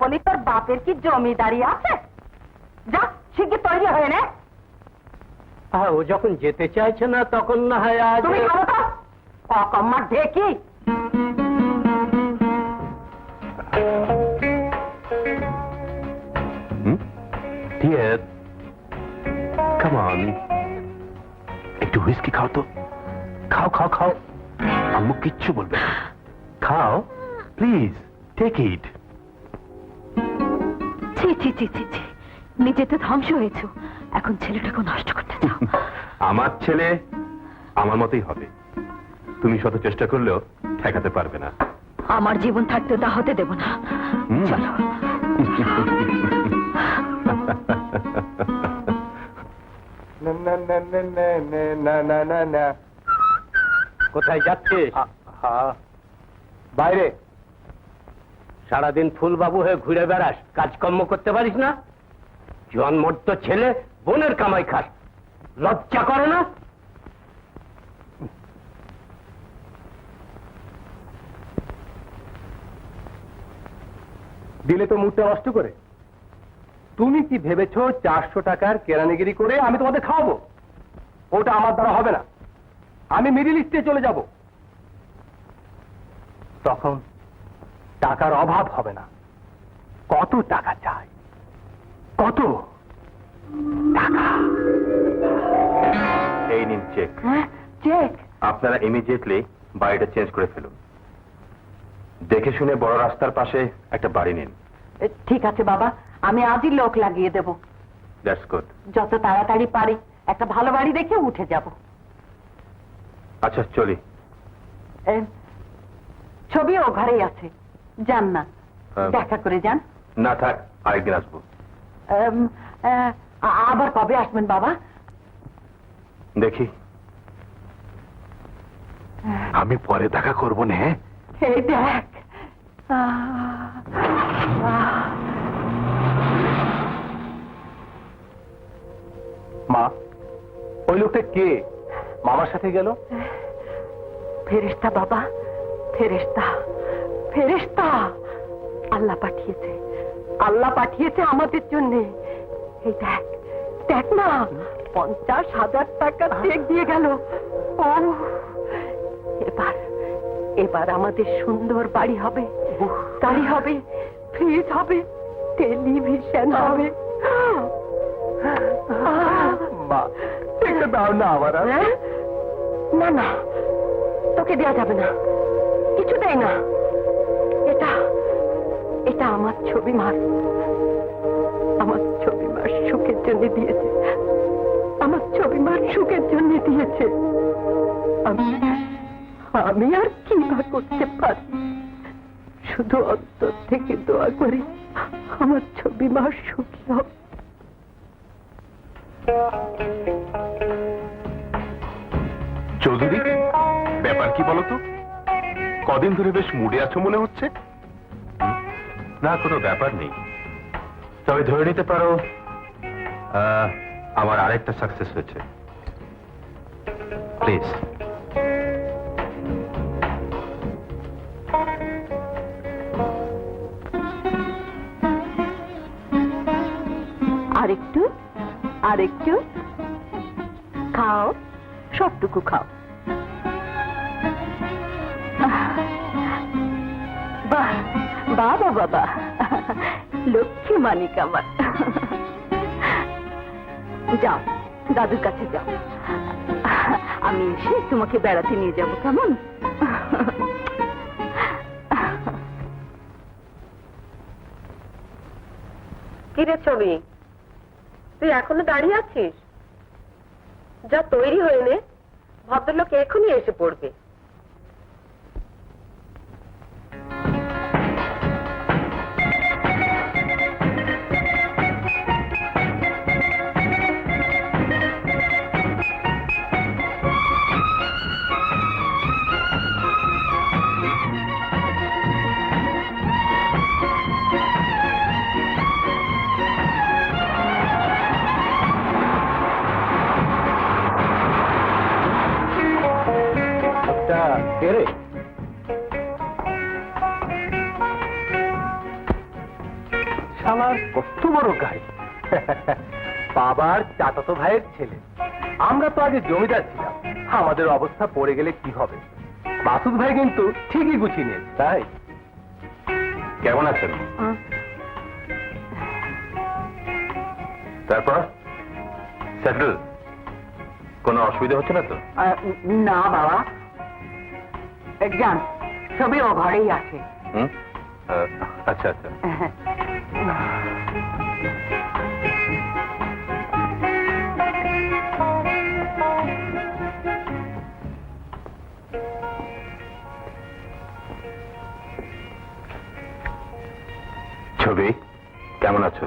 বলি তোর বাপের কি জমিদারি আছে? যা শিগগির তৈরি হয়ে নে। ও যখন যেতে চাইছে না তখন না হয় আজ তুমি খাবো তো অকম্মার ঢেকি। ডিয়ার, কাম অন, একটু হুইস্কি খাও তো। খাও খাও খাও, আম্মু কিচ্ছু বলবে না। খাও প্লিজ, টেক ইট। ছি ছি ছি ছি ছি, নিজে তো ধ্বংস হয়েছ, এখন ছেলেটাকে নষ্ট করতে চাও। আমার ছেলে আমার মতোই হবে, তুমি শত চেষ্টা করলেও ঠেকাতে পারবে না। আমার জীবন থাকতে তা হতে দেব না। চলো। কোথায় যাচ্ছিস? বাইরে। সারাদিন ফুলবাবু হয়ে ঘুরে বেড়াস, কাজকর্ম করতে পারিস না? জন্মর্ত ছেলে, বোনের কামাই খাস, লজ্জা করে না? দিলে তো মুখটা নষ্ট করে। তুমি কি ভেবেছো 400 টাকার কেরানিগিরি করে আমি তোমাদের খাওয়াবো? ওটা আমার দ্বারা হবে না। আমি মিডিল ইস্টে চলে যাব, তখন টাকার অভাব হবে না। কত টাকা চাই? কত টাকা? এই নিন চেক। চেক? আপনারা ইমিডিয়েটলি বাড়িটা চেঞ্জ করে ফেলুন। দেখে শুনে বড় রাস্তার পাশে একটা বাড়ি নিন। ঠিক আছে বাবা, আমি আজই লোক লাগিয়ে দেব। That's good. যত তাড়াতাড়ি পারি একটা ভালো বাড়ি দেখে উঠে যাব। আচ্ছা চলি। ছবি ও ঘরেই আছে, যান না, দেখা করে যান। না থাক, আরেকদিন আসবো। আবার কবে আসবেন বাবা? দেখি। আমি পরে দেখা করবো না। এই দেখ। মা, ওই লোকটা কে? মামার সাথে গেল? ফেরেশতা বাবা, ফেরেশতা, ফেরেশতা। আল্লাহ পাঠিয়েছে, আল্লাহ পাঠিয়েছে আমাদের জন্য। এই দেখ, দেখ না, 50,000 টাকা চেক দিয়ে গেল। ও, এবার এবার আমাদের সুন্দর বাড়ি হবে, গাড়ি হবে, ফ্রিজ হবে, টেলিভিশন হবে। মা, একটু দাও না আমার। না না, তোকে দেয়া যাবে না, কিছু দেয় না। আমার ছবি মার সুখের জন্য দিয়েছে, আমার ছবি মার সুখের জন্য দিয়েছে। আমি আর কি বা করতে পারি, শুধু অন্তর থেকে দোয়া করি আমার ছবি মার সুখী হোক। চৌধুরী, ব্যাপার কি বলতো? কদিন ধরে বেশ মুডে আছো মনে হচ্ছে। না, কোনো ব্যাপার নেই, তবে ধরে নিতে পারো আমার আরেকটা সাকসেস হয়েছে। প্লিজ। আরেকটু আরেকটু খাও, সবটুকু খাও। বাহ বাবা বাবা, লক্ষ্মী মানিক আমার। যাও, দাদুর কাছে যাও, আমি এসে তোমাকে বেড়াতে নিয়ে যাবো, কেমন? কিরে ছবি, তুই এখনো দাঁড়িয়ে আছিস? যা তৈরি হয়ে নে, ভদ্রলোক এখনই এসে পড়বে। কে রে? শালার কত বড় গাড়ি! বাবার চাচাতো ভাইয়ের ছেলে। আমরা তো আগে জমিদার ছিলাম, আমাদের অবস্থা পড়ে গেলে কি হবে? মাসুদ ভাই কিন্তু ঠিকই গুছিয়ে নিয়েছে, তাই? কেমন আছেন? তারপর সেটেল, কোনো অসুবিধা হচ্ছে না তো? না বাবা, যান, ছবি ও ঘরেই আছে। আচ্ছা আচ্ছা। ছবি, কেমন আছো?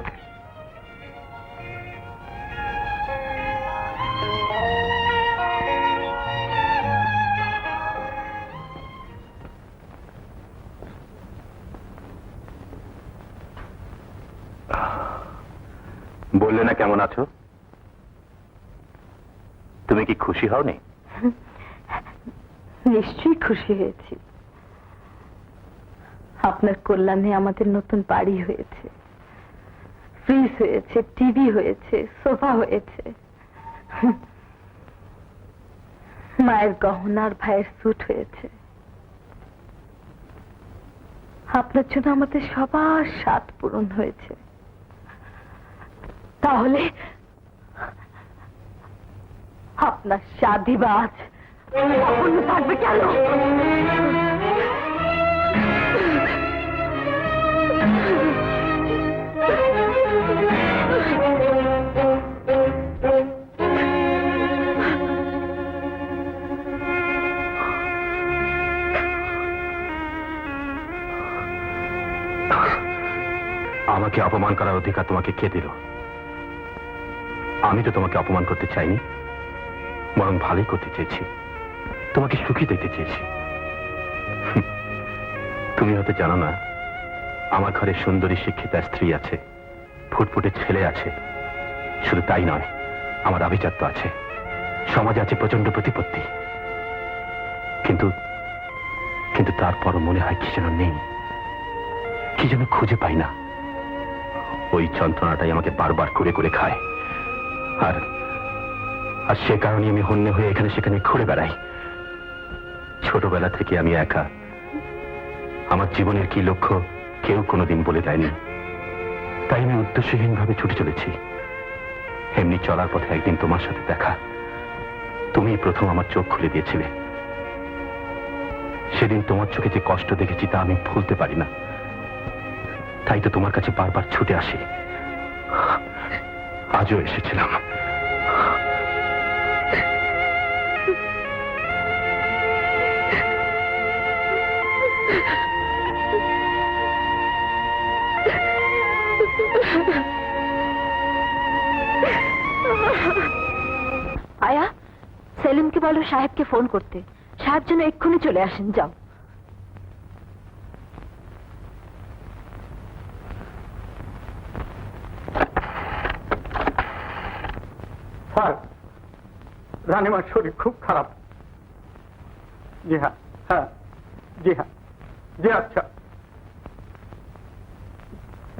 বললে না কেমন আছো? তুমি কি খুশি হওনি? নিশ্চয়ই খুশি হয়েছি। আপনার কল্যাণে আমাদের নতুন বাড়ি হয়েছে, ফ্রিজ হয়েছে, টিভি হয়েছে, সোফা হয়েছে, মায়ের গহনার ভাইয়ের স্যুট হয়েছে। আপনার জন্য আমাদের সবার স্বাদ পূরণ হয়েছে। তাহলে আপনার শাদিবাজ অপূর্ণ থাকবে কেন? আমাকে অপমান করার অধিকার তোমাকে কে দিল? আমি তো তোমাকে অপমান করতে চাইনি, বরং ভালোই করতে চেয়েছি, তোমাকে সুখী দেখতে চেয়েছি। তুমি হয়তো জানো না, আমার ঘরে সুন্দরী শিক্ষিতা স্ত্রী আছে, ফুটফুটে ছেলে আছে। শুধু তাই নয়, আমার আভিজাত্য আছে, সমাজে আছে প্রচন্ড প্রতিপত্তি। কিন্তু কিন্তু তারপরও মনে হয় কি যেন নেই, কি যেন খুঁজে পাই না। ওই যন্ত্রণাটাই আমাকে বারবার করে করে খায়, আর আর সে কারণে আমি হন্যে হয়ে এখানে সেখানে ঘুরে বেড়াই। ছোটবেলা থেকে আমি একা, আমার জীবনের কি লক্ষ্য কেউ কোনোদিন বলে দেয়নি, তাই আমি উদ্দেশ্যহীন ভাবে ছুটে চলেছি। এমনি চলার পথে একদিন তোমার সাথে দেখা, তুমি প্রথম আমার চোখ খুলে দিয়েছিলে। সেদিন তোমার চোখে যে কষ্ট দেখেছি তা আমি ভুলতে পারি না। তাই তো তোমার কাছে বারবার ছুটে আসি। আজও এসেছিলাম। আয়া, সেলিমকে বলো সাহেবকে ফোন করতে। সাহেব যেন এক্ষুনি চলে আসেন। যাও। স্যার, রানীমার শরীর খুব খারাপ। জি হ্যাঁ, হ্যাঁ, জি হ্যাঁ, জি আচ্ছা,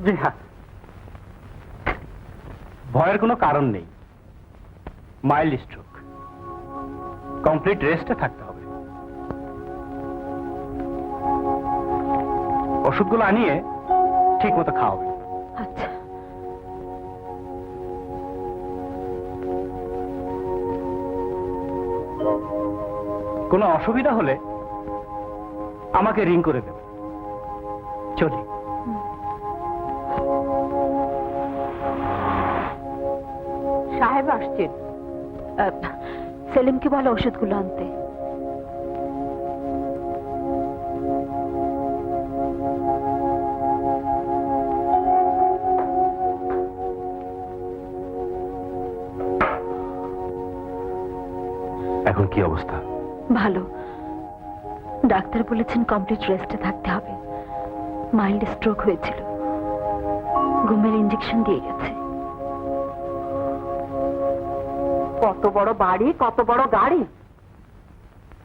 জি হ্যাঁ। ভয়ের কোনো কারণ নেই। মাইল্ড স্ট্রোক, কমপ্লিট রেস্টে থাকতে হবে। ওষুধগুলো আনিয়ে ঠিক মতো খাওয়াবে। আচ্ছা। কোনো অসুবিধা হলে আমাকে রিং করে দেবে। চলি। সাহেব আসছেন। সেলিমকে বলো ওষুধগুলো আনতে। এখন কি অবস্থা? ভালো। ডাক্তার বলেছেন কমপ্লিট রেস্টে থাকতে হবে। মাইল্ড স্ট্রোক হয়েছিল, ঘুমের ইঞ্জেকশন দিয়ে গেছে। কত বড় বাড়ি, কত বড় গাড়ি,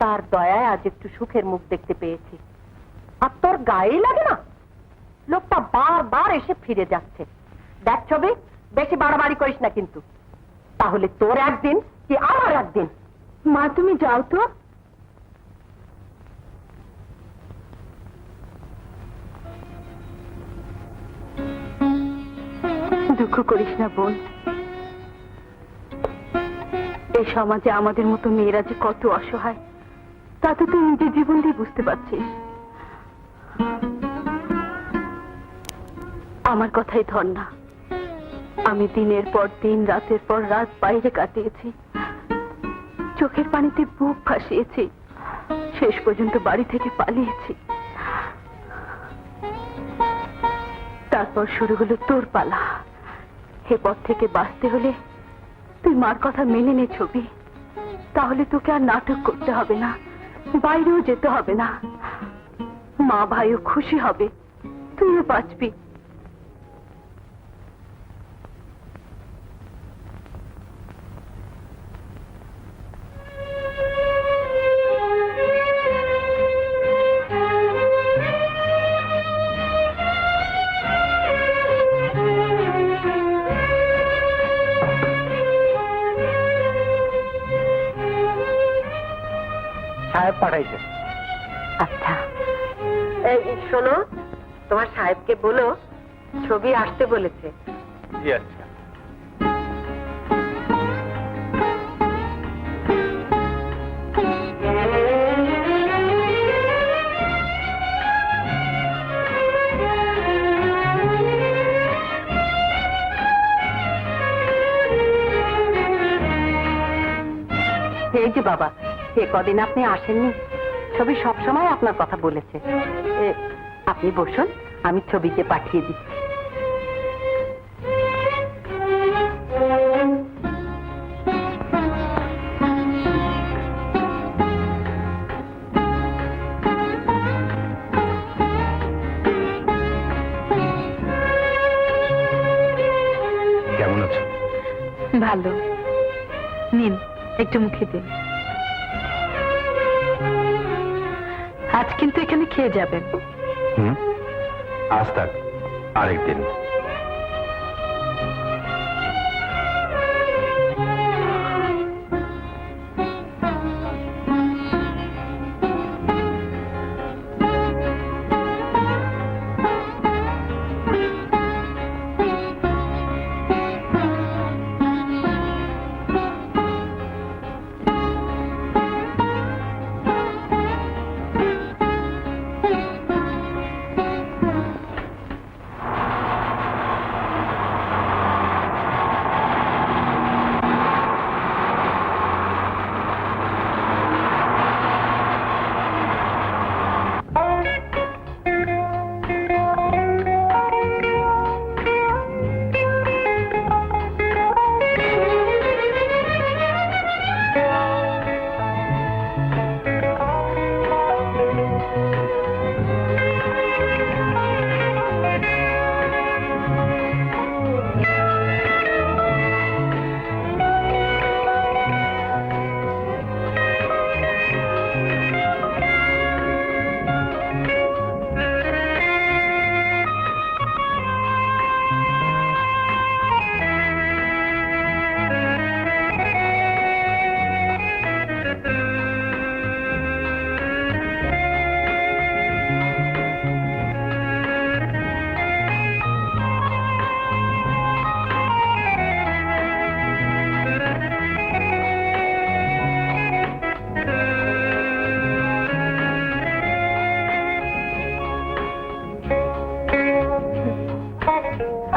তার দয়ায় আজ একটু সুখের মুখ দেখতে পেয়েছি। আর তোর গায়েই লাগে না? লোকটা বারবার এসে ফিরে যাচ্ছে। দেখ ছবি, বেশি বাড়াবাড়ি করিস না কিন্তু, তাহলে তোর একদিন কি আমার একদিন। মা, তুমি যাও তো। দুঃখ করিস না বোন। এই সমাজে আমাদের মতো মেয়েরা যে কত অসহায়, তা তো তুই নিজের জীবন দিয়ে বুঝতে পারছিস। আমার কথাই ধর না। আমি দিনের পর দিন, রাতের পর রাত বাইরে কাটিয়েছি, চোখের পানিতে বুক ভাসিয়েছি, শেষ পর্যন্ত বাড়ি থেকে পালিয়েছি। তারপর শুরু হলো তোর পালা। এ পথ থেকে বাঁচতে হলে তুই মার কথা মেনে নে ছবি। তাহলে তোকে আর নাটক করতে হবে না, বাইরেও যেতে হবে না। মা ভাইও খুশি হবে, তুইও বাঁচবি। সাহেব পাঠাইছে। আচ্ছা, এই শোনো, তোমার সাহেবকে বলো ছবি আসতে বলেছে। জি আচ্ছা। এই যে বাবা, এ কদিন আপনি আসেননি, ছবি সবসময় আপনার কথা বলেছে। আপনি বসুন, আমি ছবিকে পাঠিয়ে দিচ্ছি। কেমন আছো? ভালো। নিন, একটু মুখে দিন। আজ কিন্তু এখানে খেয়ে যাবেন। আজ থাক, আরেকদিন।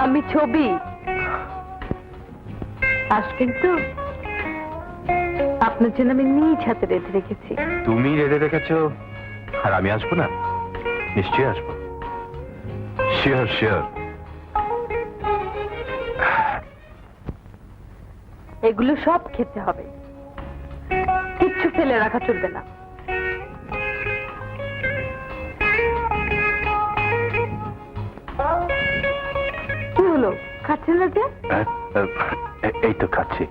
আমি ছবি। আসবেন তো? আপনার জন্য আমি নিজ হাতে রেঁধে রেখেছি। তুমি রেডে রেখেছো আর আমি আসবো না? নিশ্চয়ই আসবো। Sure sure. এগুলো সব খেতে হবে, কিচ্ছু ফেলে রাখা চলবে না। কি হলো, খাচ্ছেন না যে? এই তো খাচ্ছি।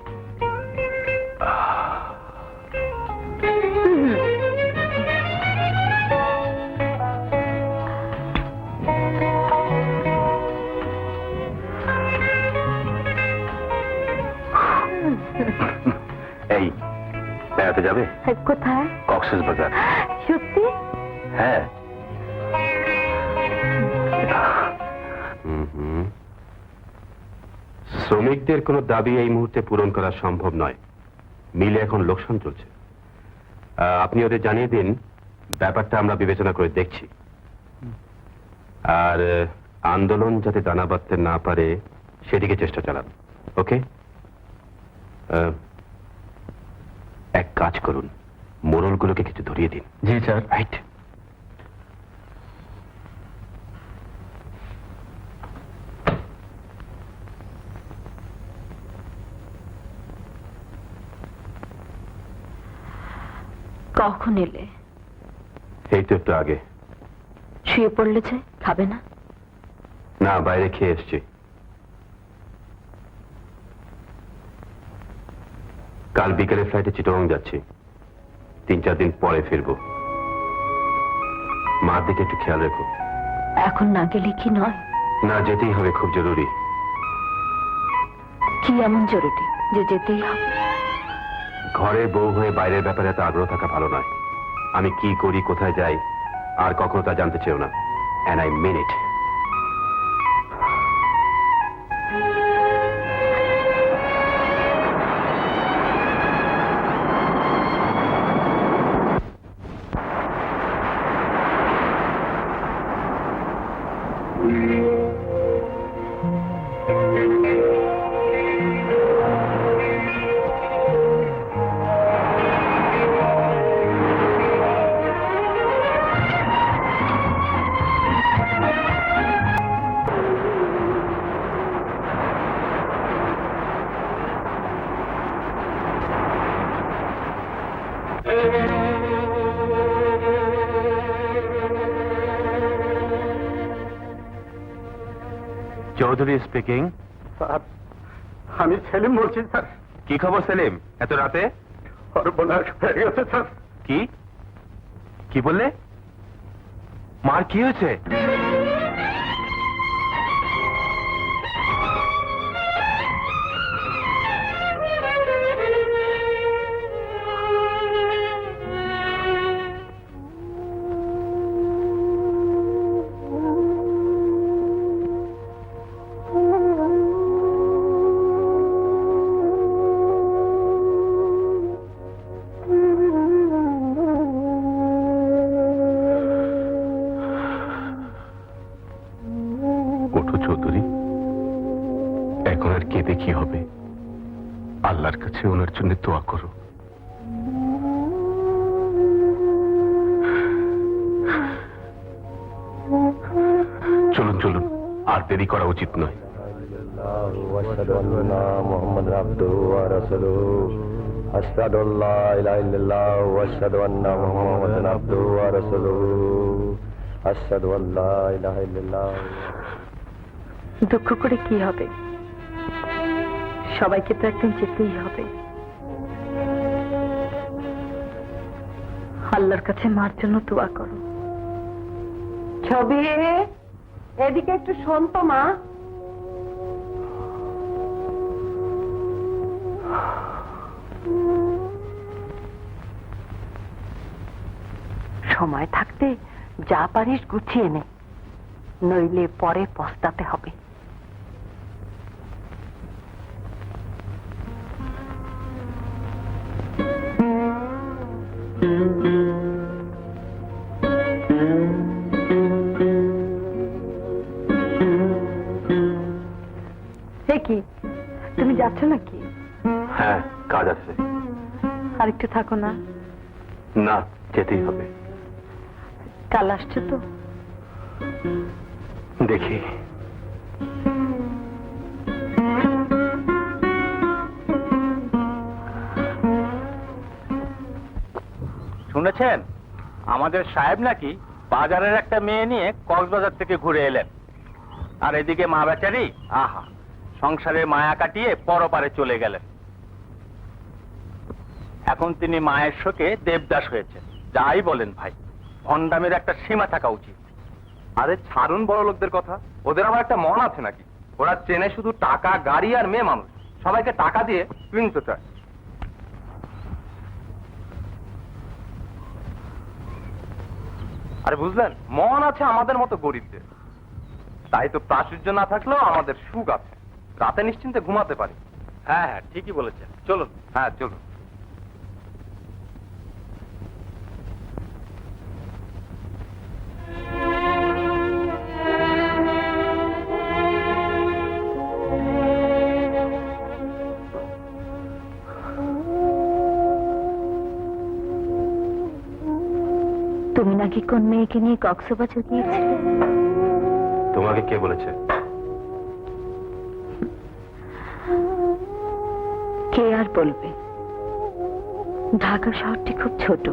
এই বেড়াতে যাবে? কোথায়? কক্সবাজার। সত্যি? হ্যাঁ। শ্রমিকদের কোনো দাবি এই মুহূর্তে পূরণ করা সম্ভব নয়। মিলে এখন লোকসান চলছে। আপনি ওদের জানিয়ে দিন ব্যাপারটা আমরা বিবেচনা করে দেখছি। আর আন্দোলন যাতে দানা বাঁধতে না পারে সেদিকে চেষ্টা চালান। ওকে? এক কাজ করুন, মোড়লগুলোকে কিছু ধরিয়ে দিন। জি স্যার। রাইট। কখন এলে? এই তো একটু আগে। শুয়ে পড়লে যে, খাবে না? না, বাইরে খেয়ে এসছি। কাল বিকেলে ফ্লাইটে চিটাগং যাচ্ছি, 3-4 দিন পরে ফিরবো। মার দিকে একটু খেয়াল রেখো। এখন না গেলে কি নয়? না, যেতেই হবে, খুব জরুরি। কি এমন জরুরি যে যেতেই হবে? ঘরে বউ হয়ে বাইরের ব্যাপারে এত আগ্রহ থাকা ভালো নয়। আমি কি করি, কোথায় যাই, আর কখনো তা জানতে চেও না। And I mean it. Chowdhury speaking. Sir, আমি সেলিম বলছি স্যার। কি খবর সেলিম, এত রাতে? সর্বনাশ হয়ে গেছে স্যার। কি কি বললে? মার কি হয়েছে? ওঠো চৌধুরী, এখন আর কেঁদে কি হবে? আল্লাহর কাছে ওনার জন্য দোয়া করো। চলুন চলুন, আর দেরি করা উচিত নয়। واشهد ان محمد عبده ورسوله اشهد ان لا اله الا الله واشهد ان محمدا عبده ورسوله اشهد ان لا اله الا الله। দুঃখ করে কি হবে? সবাইকে তো একদিন যেতেই হবে। আল্লাহর কাছে মার জন্য দোয়া করো। ছবি, এদিকে একটু শোন তো মা। সময় থাকতে যা পারিস গুছিয়ে নে, নইলে পরে পস্তাতে হবে। সে কি তুমি যাচ্ছ নাকি? হ্যাঁ, কাজ আছে। আর একটু থাকো না, না, যেতেই হবে। কাল আসছো তো? দেখি। শুনেছেন আমাদের সাহেব নাকি বাজারের একটা মেয়ে নিয়ে কক্সবাজার থেকে ঘুরে এলেন, আর এদিকে মা বেচারি আহা সংসারে মায়া কাটিয়ে পরপারে চলে গেলেন। এখন তিনি মায়ের শোকে দেবদাস হয়েছে। যাই বলেন ভাই, ভণ্ডামের একটা সীমা থাকা উচিত। আরে ছাড়ুন বড় লোকদের কথা, ওদের আবার একটা মন আছে নাকি? ওরা চেনে শুধু টাকা, গাড়ি আর মেয়ে মানুষ। সবাইকে টাকা দিয়ে কিনতে চায়। আরে বুঝলেন, মন আছে আমাদের মতো গরিবদের। তাই তো প্রাচুর্য না থাকলেও আমাদের সুখ আছে, রাতে নিশ্চিন্তে ঘুমাতে পারি। হ্যাঁ হ্যাঁ, ঠিকই বলেছেন। চলুন। হ্যাঁ চলুন। তুমি নাকি কোন মেয়েকে নিয়ে কক্সবাজার গিয়েছিলে? তোমাকে কে বলেছে? কে আর বলবে, ঢাকা শহরটি খুব ছোট,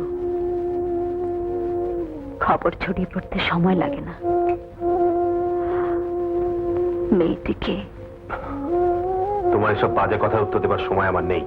খবর ছড়িয়ে পড়তে সময় লাগে না। মেয়েটিকে তোমার এসব বাজে কথার উত্তর দেবার সময় আমার নেই।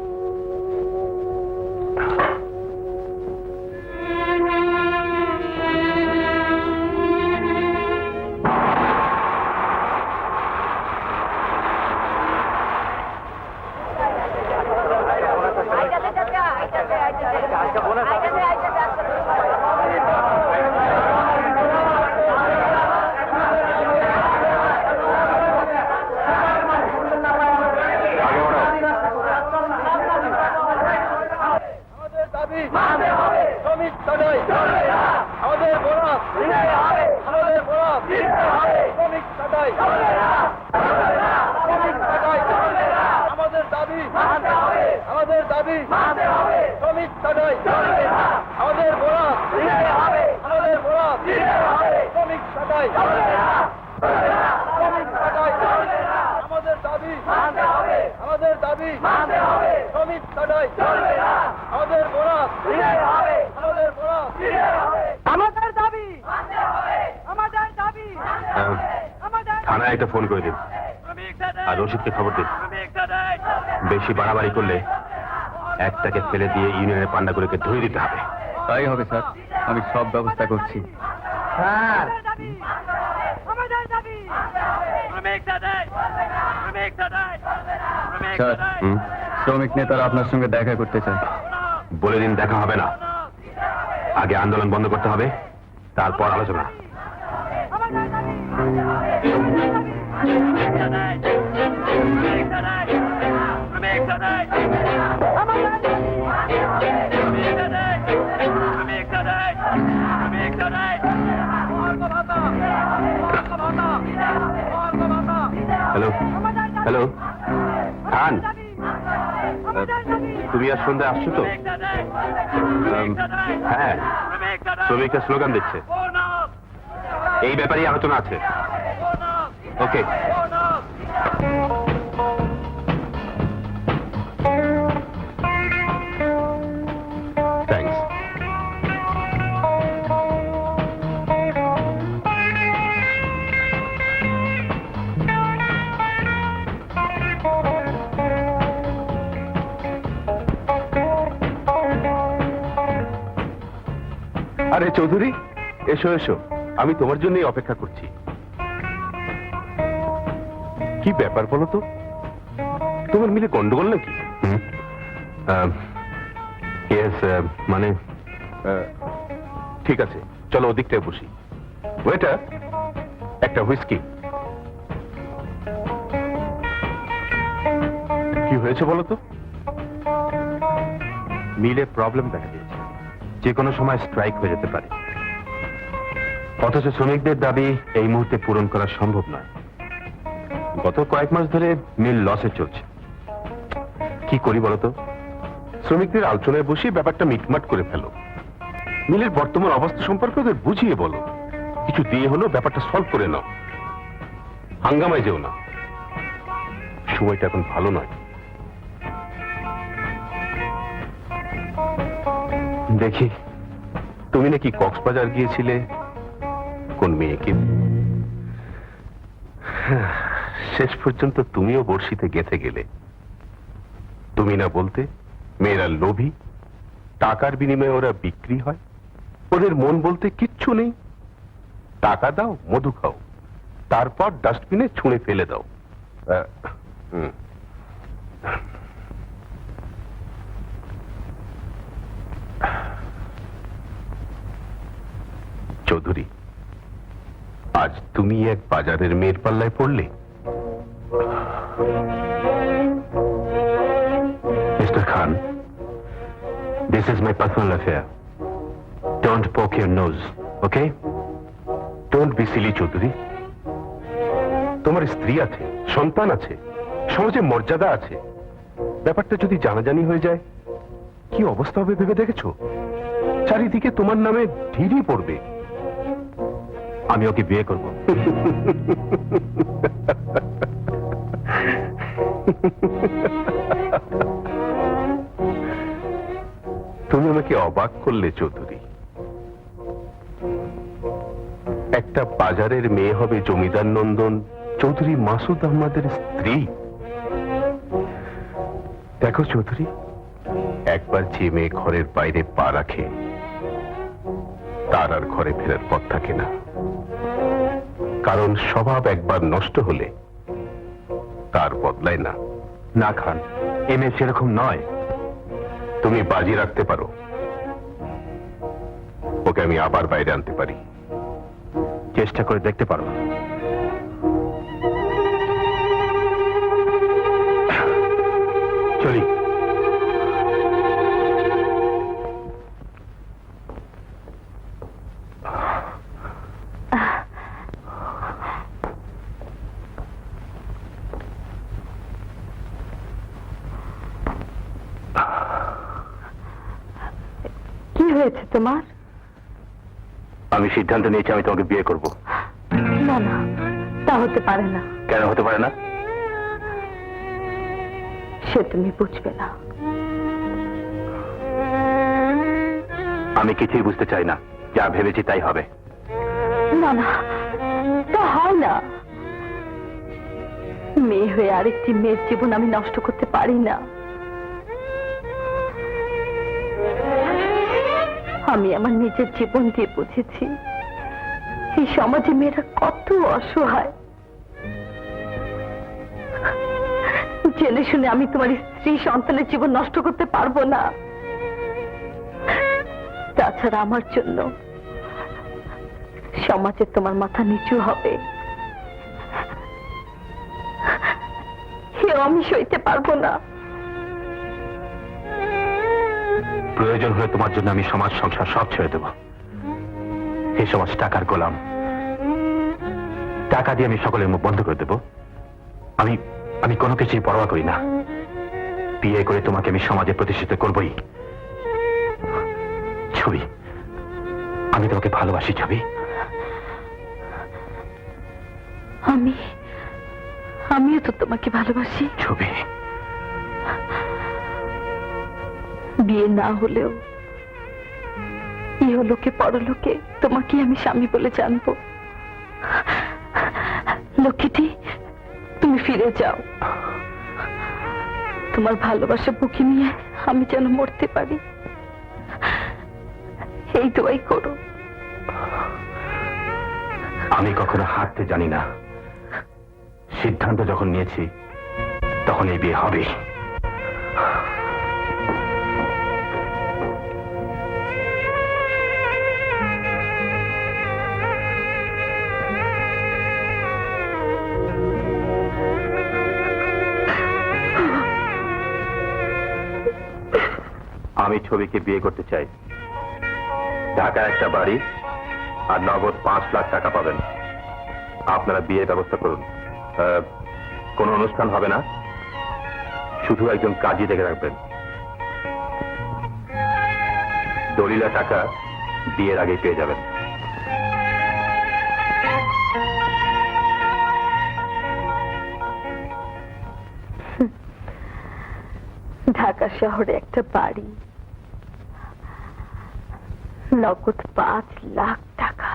থানায় একটা ফোন করে দিন, আর রশিদকে খবর দিন। বেশি বাড়াবাড়ি করলে একটাকে ফেলে দিয়ে ইউনিয়নের পান্ডাগুলোকে ধরে দিতে হবে। তাই হবে স্যার, আমি সব ব্যবস্থা করছি। স্যার, স্যার, শ্রমিক নেতারা আপনার সঙ্গে দেখা করতে চান। বলে দিন দেখা হবে না, আগে আন্দোলন বন্ধ করতে হবে, তারপর আলোচনা। হ্যালো হ্যালো, খান, তুমি আর সন্ধ্যায় আসছো তো? হ্যাঁ, শ্রমিকরা স্লোগান দিচ্ছে, এই ব্যাপারেই আলোচনা আছে। ওকে। থ্যাঙ্কস। আরে চৌধুরী, এসো এসো, আমি তোমার জন্যই অপেক্ষা করছি। কি ব্যাপার বলো তো, তোমার মিলে গন্ডগোল নাকি? মানে ঠিক আছে, চলো ওদিকটায় বসি। ওয়েটার, একটা হুইস্কি। কি হয়েছে বলো তো? মিলে প্রবলেম দেখা দিয়েছে, যে কোনো সময় স্ট্রাইক হয়ে যেতে পারে। অথচ শ্রমিকদের দাবি এই মুহূর্তে পূরণ করা সম্ভব নয়। গত কয়েক মাস ধরে মিল লসে চলছে। কি করি বলতো? শ্রমিকদের আলোচনায় বসিয়ে ব্যাপারটা মিটমাট করে ফেলো। মিলের বর্তমান অবস্থা সম্পর্কে ওদের বুঝিয়ে বলো, কিছু দিয়ে হলো ব্যাপারটা সলভ করে নাও। হাঙ্গামায় যেও না, সময়টা এখন ভালো নয়। দেখি, তুমি নাকি কক্সবাজার গিয়েছিলে, কোন মেয়েকে? শেষ পর্যন্ত তুমিও বড়শিতে গেঁথে গেলে। তুমি না বলতে মেয়েরা লোভী, টাকার বিনিময়ে ওরা বিক্রি হয়, ওদের মন বলতে কিচ্ছু নেই। টাকা দাও, মধু খাও, তারপর ডাস্টবিনে ছুঁড়ে ফেলে দাও। চৌধুরী, আজ তুমি এক বাজারের মেয়ের পাল্লায় পড়লে। Mister Khan, this is my personal affair. Don't poke your nose, okay? Don't be silly, Chowdhury. তোমার স্ত্রী আছে, সন্তান আছে, সমাজে মর্যাদা আছে। ব্যাপারটা যদি জানাজানি হয়ে যায়, কি অবস্থা হবে ভেবে দেখেছো? চারিদিকে তোমার নামে ঢিড়ি পড়বে। আমি ওকে বিয়ে করব। তুমি আমাকে অবাক করলে চৌধুরী। একটা বাজারের মেয়ে হবে জমিদার নন্দন চৌধুরী মাসুদ আহমদের স্ত্রী। দেখো চৌধুরী, একবার যে মেয়ে ঘরের বাইরে পা রাখে, তার আর ঘরে ফেরার পথ থাকে না। কারণ স্বভাব একবার নষ্ট হলে তার বদলায় না। না খান, এ মেয়ে সেরকম নয়। তুমি বাজি রাখতে পারো, ওকে আমি আবার বাইরে আনতে পারি। চেষ্টা করে দেখতে পারো। চলি। কি হয়েছে তোমার? আমি সিদ্ধান্ত নিয়েছি আমি তোমাকে বিয়ে করব। না না, তা হতে পারে না। কেন হতে পারে না? সে তুমি বুঝবে না। আমি কিছুই বুঝতে চাই না, যা ভেবেছি তাই হবে। না না, তা হয় না। মেয়ে হয়ে আরেকটি মেয়ের জীবন আমি নষ্ট করতে পারি না। আমি আমার নিজের জীবন দিয়ে বুঝেছি এই সমাজে মেয়েরা কত অসহায়। জেনে শুনে আমি তোমার স্ত্রী সন্তানের জীবন নষ্ট করতে পারবো না। তাছাড়া আমার জন্য সমাজে তোমার মাথা নিচু হবে, আমি সইতে পারবো না। প্রয়োজন হলে তোমার জন্য আমি সমাজ সংসার সব ছেড়ে দেব। এই সমাজ টাকার গোলাম, টাকা দিয়ে আমি সকলের মুখ বন্ধ করে দেব। আমি আমি কোনো কিছুই পরোয়া করি না। বিয়ে করে তোমাকে আমি সমাজে প্রতিষ্ঠিত করবই। ছবি, আমি তোমাকে ভালোবাসি ছবি। আমিও তো তোমাকে ভালোবাসি ছবি। বিয়ে না হলেও ইহলোকে পরলোকে তোমাকে আমি স্বামী বলে জানবো। লক্ষ্মীটি, তুমি ফিরে যাও। তোমার ভালোবাসা বুকে নিয়ে আমি যেন মরতে পারি, এই দোয়াই করো। আমি কখনো হারতে জানি না। সিদ্ধান্ত যখন নিয়েছি তখন এই বিয়ে হবে। আমি ছবিকে বিয়ে করতে চাই। ঢাকা একটা বাড়ি আর নগদ 5 লাখ টাকা পাবেন। আপনারা বিয়ের ব্যবস্থা করুন। কোনো অনুষ্ঠান হবে না, শুধু একজন কাজী দেখে রাখবেন। দলিলা টাকা বিয়ের আগেই পেয়ে যাবেন। ঢাকা শহরে একটা বাড়ি, নগদ 5 লাখ টাকা,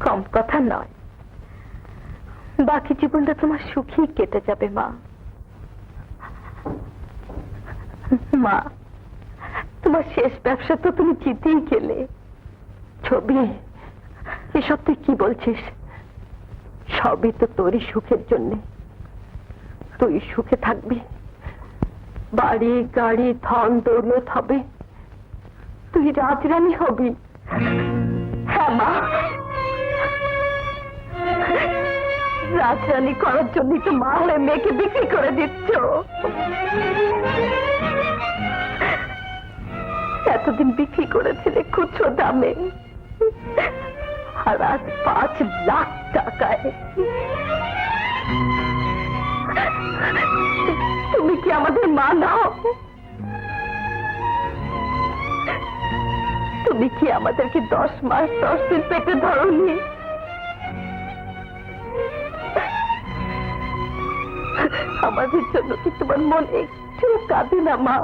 কম কথা নয়। বাকি জীবনটা তোমার সুখী কেটে যাবে মা। মা, তোমার শেষ ব্যবসা তো তুমি জিতেই গেলে। ছবি, এসব তুই কি বলছিস? সবই তো তোরই সুখের জন্য। তুই সুখে থাকবি, বাড়ি গাড়ি ধন দৌলত হবে, তুই রাজরানী হবি। হ্যাঁ মা, রাজরানী করার জন্য তো মা হয়ে মেয়েকে বিক্রি করে দিচ্ছ। এতদিন বিক্রি করেছিলে খুচরো দামে, আর আজ 5 লাখ টাকায়। তুমি কি আমাদের মা নাও? তুমি কি আমাদেরকে 10 মাস 10 দিন পেটে ধরোনি? আমাদের জন্য কি তোমার মন একটু কাঁদে না মা?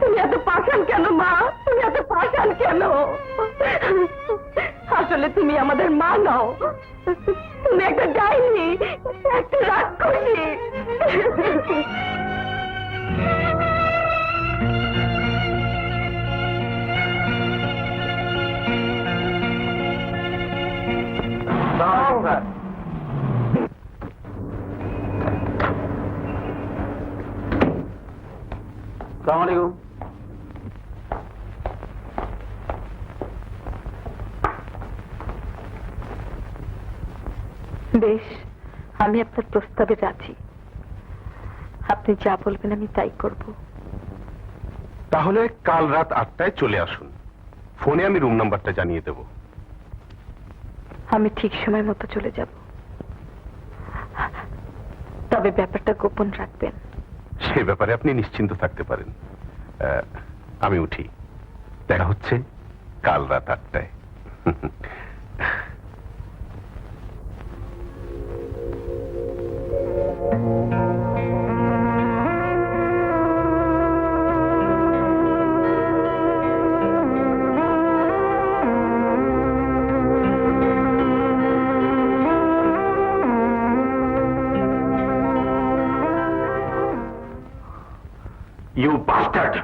তুমি এত পাষাণ কেন মা? তুমি এত পাষাণ কেন? আসলে তুমি আমাদের মা নাও, তুমি একটা ডাইনি, একটা রাক্ষসী। আসসালামু আলাইকুম। বেশ, আমি আপনার প্রস্তাবে রাজি। আপনি যা বলবেন আমি তাই করব। তাহলে কাল রাত 8টায় চলে আসুন, ফোনে আমি রুম নাম্বারটা জানিয়ে দেব। আমি ঠিক সময় মতো চলে যাব, তবে ব্যাপারটা গোপন রাখবেন। সে ব্যাপারে আপনি নিশ্চিন্ত থাকতে পারেন। আমি উঠি, দেখা হচ্ছে কাল রাত 8টায়। You bastard!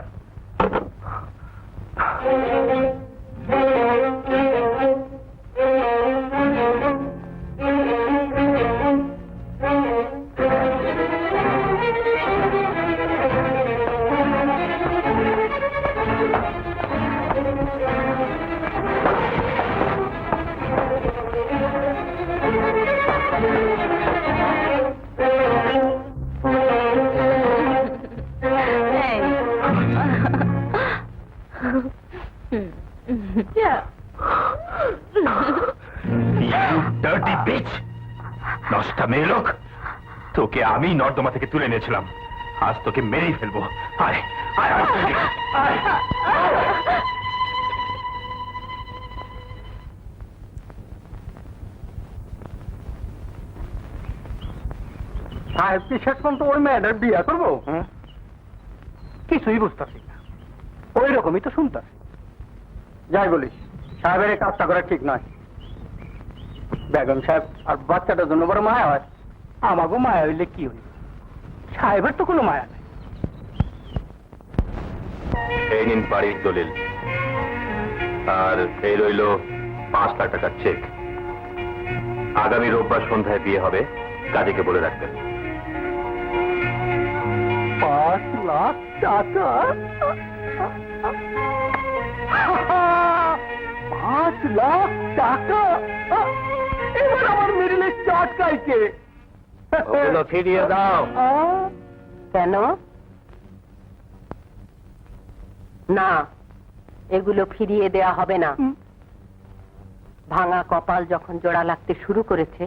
Dirty bitch! নষ্টা মেয়ে লোক, তোকে আমি নর্দমা থেকে তুলে নিয়েছিলাম, আজ তোকে মেরেই ফেলবো। আয় আয় আয় আয়। সাহেব কি শেষ পর্যন্ত ওই মেয়েটার বিয়ে করবো? কিছুই বুঝতেছি না, ওই রকমই তো শুনতেছি। যাই বলিস, সাহেবের এই কাজটা করা ঠিক নয়। বেগম সাহেব আর বাচ্চাটার জন্য বড় মায়া হয়, আমাকেও মায়া হইলে কি হইল? সাহেবের তো কোনো মায়া নেই। এই নিন বাড়ির দলিল, আর এই রইল 5 লাখ টাকার চেক। আগামী রোববার সন্ধ্যায় বিয়ে হবে, কাজীকে বলে রাখবেন। 5 লাখ টাকা? 5 লাখ টাকা? এবার আমার মেরিলে চাটকায় কে? ওগুলো ফিরিয়ে দাও। কেন? না, এগুলো ফিরিয়ে দেয়া হবে না। ভাঙা কপাল যখন জোড়া লাগতে শুরু করেছে,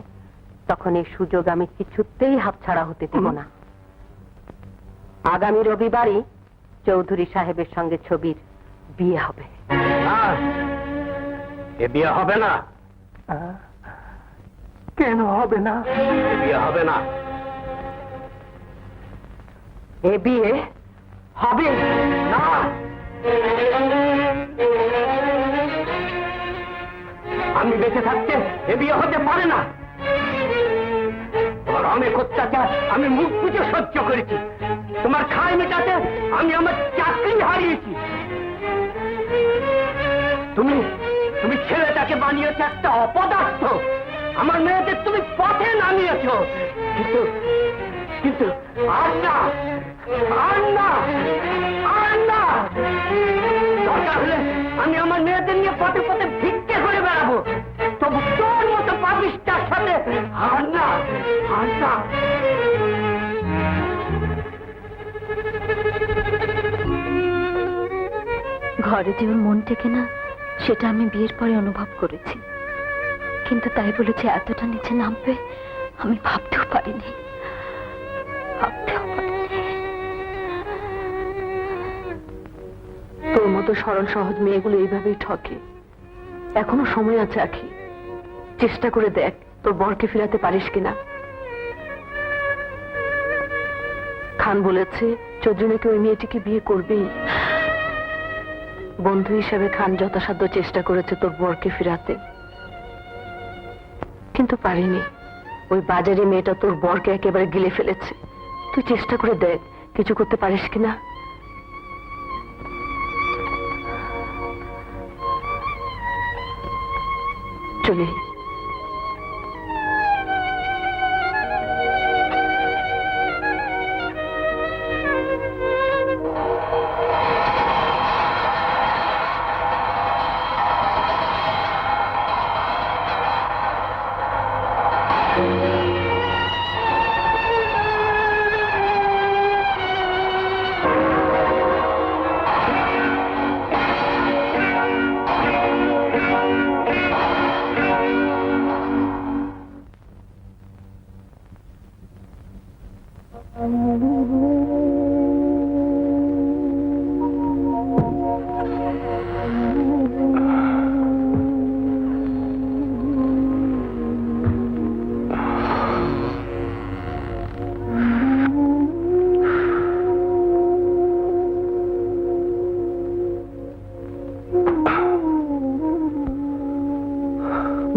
তখন এই সুযোগ আমি কিছুতেই হাতছাড়া হতে দেব না। আগামী রবিবারই চৌধুরী সাহেবের সঙ্গে ছবির বিয়ে হবে। এ বিয়ে হবে না। কেন হবে না? এ বিয়ে হবে না। এ বিয়ে হবে না। আমি বেঁচে থাকতে এ বিয়ে হতে পারে না। তোমার অনেক অত্যাচার আমি মুখ বুঝে সহ্য করেছি। তোমার খাই মেটাতে আমি আমার চাকরি হারিয়েছি। তুমি তুমি ছেলেটাকে বানিয়েছ একটা অপদার্থ। আমার মেয়েদের তুমি পথে নামিয়েছ। কিন্তু কিন্তু আর না, আর না, আর না। দরকার হলে আমি আমার মেয়েদের নিয়ে পথে পথে ভিক্ষে করে বেড়াবো। তবু তোর মতো পাপিষ্টার সাথে আর না, আর না। ঘরে যে ওর মন টেকে না সেটা আমি বিয়ের পরে অনুভব করেছি, কিন্তু তাই বলেছে এতটা নিচে নামবে আমি ভাবতেও পারিনি, ভাবতেও পারিনি। তোর মতো সরল সহজ মেয়েগুলো এইভাবেই ঠকে। এখনো সময় আছে আখি, চেষ্টা করে দেখ তোর বরকে ফেরাতে পারিস কিনা। খান বলেছে চৌধুরী নাকি ওই মেয়েটিকে বিয়ে করবেই। বন্ধু হিসেবে খান যথাসাধ্য চেষ্টা করেছে তোর বরকে ফেরাতে, কিন্তু পারিনি। ওই বাজারে মেয়েটা তোর বরকে একেবারে গিলে ফেলেছে। তুই চেষ্টা করে দেখ কিছু করতে পারিস কিনা। চলে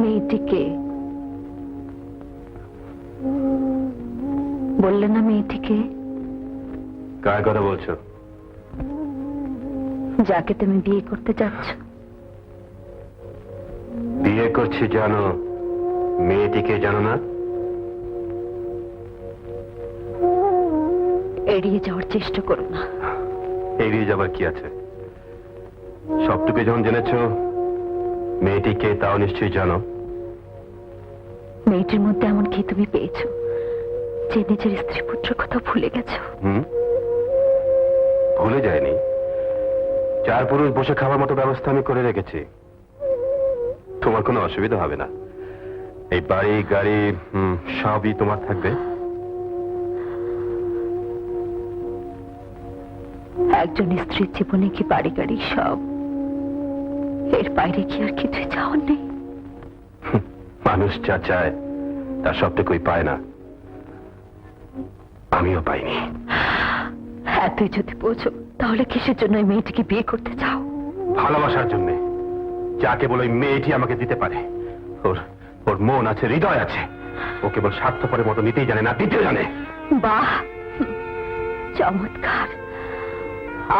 মেয়েটিকে বললে না? মেয়েটিকে কার কথা বলছো? যাকে তুমি বিয়ে করতে যাচ্ছ। বিয়ে করছি জানো, মেয়েটিকে জানো না? এড়িয়ে যাওয়ার চেষ্টা করো না। এড়িয়ে যাবার কি আছে? সবটুকু যখন জেনেছো মেয়েটিকে, তাও নিশ্চয়ই জানো। মেয়েটির মধ্যে এমন কি তুমি পেয়েছো যে নিজের স্ত্রী পুত্র কথা ভুলে গেছো? ভুলে যায়নি। 4 পুরুষ বসে খাওয়ার মতো ব্যবস্থা আমি করে রেখেছি। তোমার কোনো অসুবিধা হবে না। এই বাড়ি গাড়ি সবই তোমার থাকবে। একজন স্ত্রীর জীবনে কি বাড়ি গাড়ি সব, এর বাইরে কি আর কিছু চাওয়ার নেই? মানুষ যা চায় তার সবটুকুই পায় না। আমিও পাইনি। এতই যদি বোঝো তাহলে কিসের জন্য এই মেয়েটিকে বিয়ে করতে চাও? ভালোবাসার জন্য। যাকে বলে মেয়েটি আমাকে দিতে পারে। ওর ওর মন আছে, হৃদয় আছে। ও কেবল স্বার্থপরের মতো নিতেই জানে না, দিতেও জানে। বাহ, চমৎকার।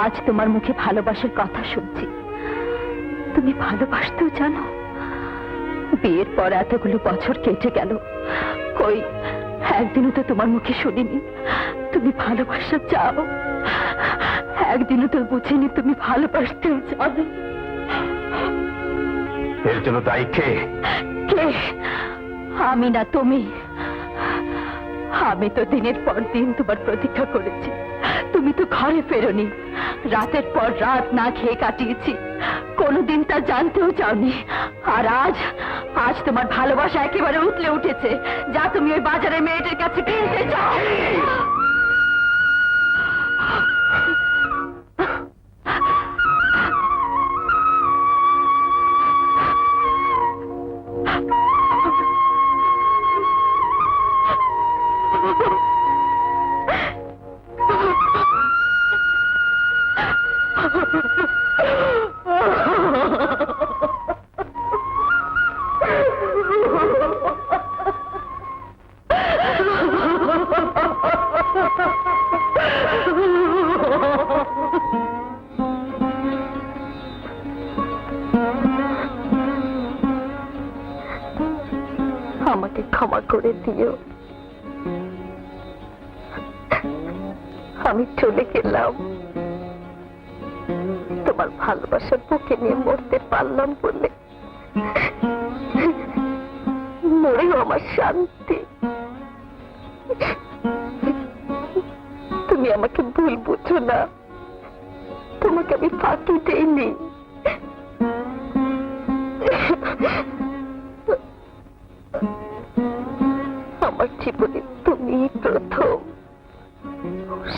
আজ তোমার মুখে ভালোবাসার কথা শুনছি। তুমি ভালোবাসতেও জানো। বিয়ের পর এতগুলো বছর কেটে গেল, কই একদিনও তো তোমার মুখে শুনিনি তুমি ভালোবাসা চাও। একদিনও তো বুঝিনি তুমি ভালোবাসতেও জানো। এর জন্য দায়ী কে? কে? আমি না তুমি। আমি তো দিনের পর দিন তোমার প্রতীক্ষা করেছি। তুমি তো ঘরে ফেরোনি। রাতের পর রাত না খেয়ে কাটিয়েছি, কোনোদিন তা জানতেও চাওনি। আর আজ আজ তোমার ভালোবাসা একেবারে উতলে উঠেছে। যা তুমি ওই বাজারের মেয়েটার কাছে কিনতে চাও। আমাকে ক্ষমা করে দিও। আমি চলে গেলাম, তোমার ভালোবাসা বুকে নিয়ে মরতে পারলাম বলে। মরেও আমার শান্তি। তুমি আমাকে ভুল বুঝো না, তোমাকে আমি ফাঁকি দেইনি। আমার জীবনে তুমি প্রথম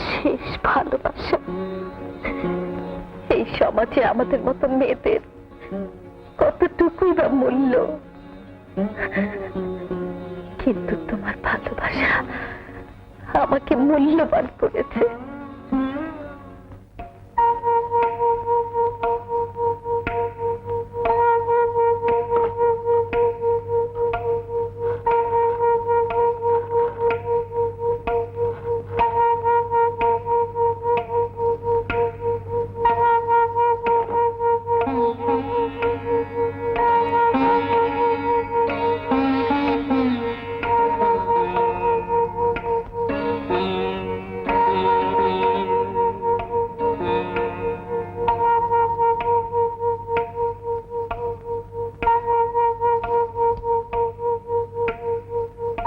শেষ ভালোবাসা। এই সমাজে আমাদের মতো মেয়েদের কতটুকুই বা মূল্য, কিন্তু তোমার ভালোবাসা আমাকে মূল্যবান করেছে।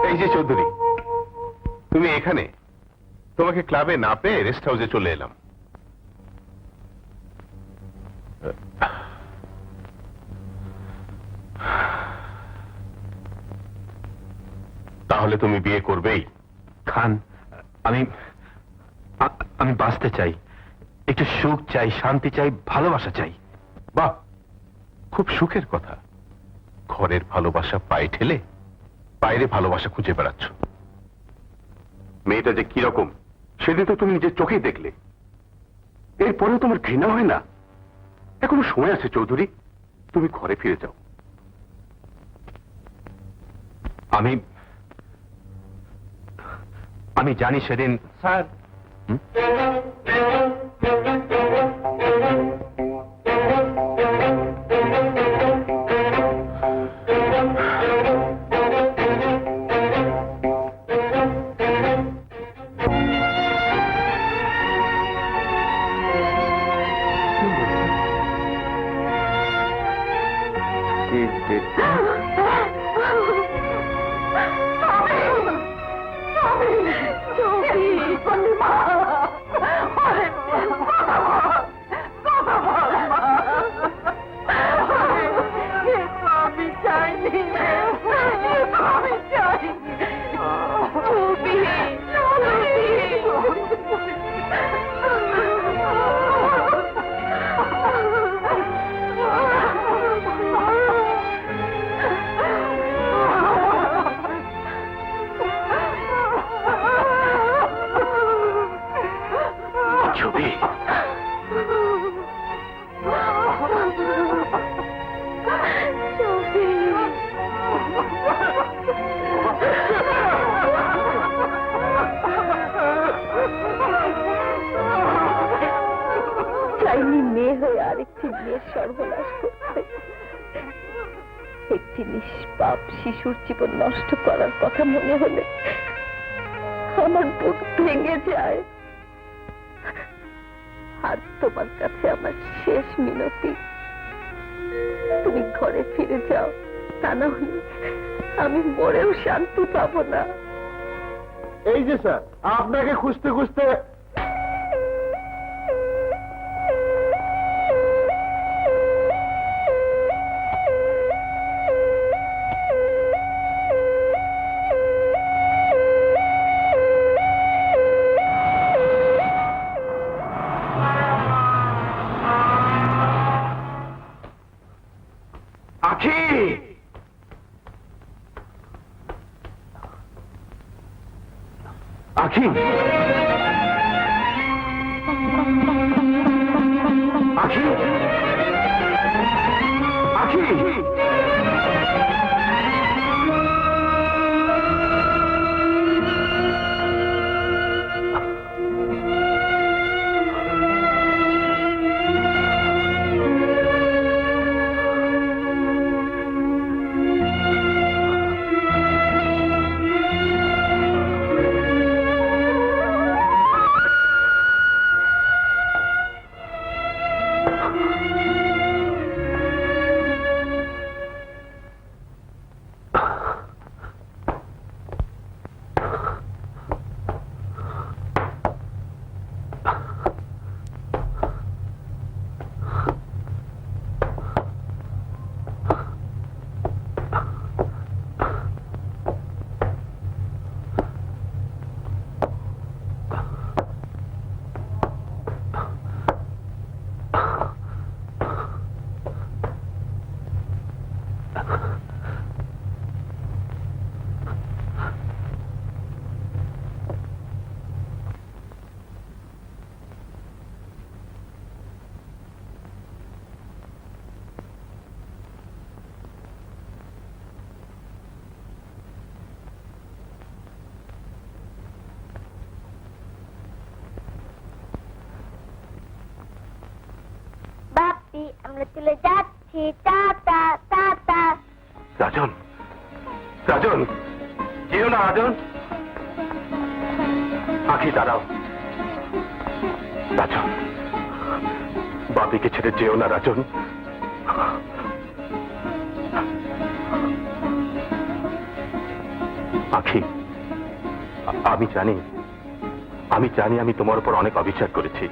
এই যে চৌধুরী, তুমি এখানে? তোমাকে ক্লাবে না পেয়ে রেস্ট হাউসে চলে এলাম। তাহলে তুমি বিয়ে করবেই? খান, আমি আমি বাঁচতে চাই, একটু সুখ চাই, শান্তি চাই, ভালোবাসা চাই। বাহ, খুব সুখের কথা। ঘরের ভালোবাসা পায়ে ঠেলে বাইরে ভালোবাসা খুঁজে বেড়াচ্ছ। মেয়েটা যে কিরকম সেদিন তো তুমি নিজের চোখেই দেখলে। এরপরেও তোমার ঘৃণা হয় না? এখনো সময় আছে চৌধুরী, তুমি ঘরে ফিরে যাও। আমি জানি সেদিন। স্যার, ছবি, চাইনি মেয়ে হয়ে আরেকটি মেয়ের সর্বনাশ করতে। একটি নিষ্পাপ শিশুর জীবন নষ্ট করার কথা মনে হলে আমার বুক ভেঙে যায়। আর তোমার কাছে আমার শেষ মিনতি, তুমি ঘরে ফিরে যাও, তা না হলে আমি মরেও শান্তি পাবো না। এই যে স্যার, আপনাকে খুঁজতে খুঁজতে আখি আখি আখি বাপি আমরা চলে যাচ্ছি টাটা টাটা রাজন রাজন যেও না রাজন আখি দাঁড়াও রাজন বাপিকে ছেড়ে যেও না রাজন আখি আমি জানি আমি তোমার উপর অনেক অবিচার করেছি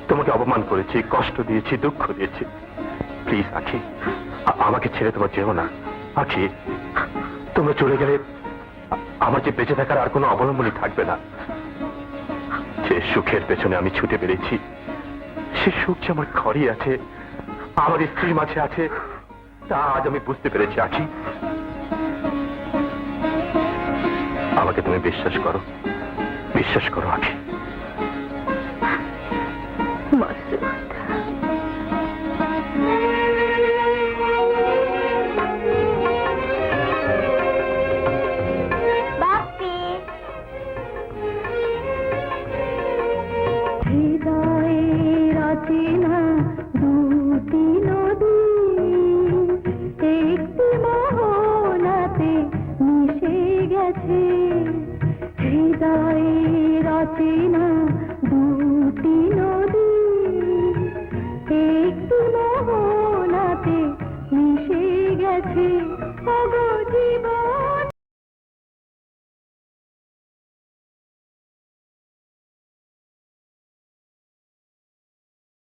তোমাকে অপমান করেছি কষ্ট দিয়েছি দুঃখ দিয়েছি প্লিজ আখি আমাকে ছেড়ে তোমার যেও না আখি তোমরা চলে গেলে আমার যে বেঁচে থাকার আর কোনো অবলম্বনই থাকবে না যে সুখের পেছনে আমি ছুটে বেড়েছি সে সুখ যে আমার ঘরই আছে আমার স্ত্রীর মাঝে আছে তা আজ আমি বুঝতে পেরেছি আখি আমাকে তুমি বিশ্বাস করো আখি বাপি হৃদয়ের অচেনা দুটি নদী একটি মোহনাতে মিশে গেছে হৃদয়ের অচেনা দুটি নদী একটি মোহনাতে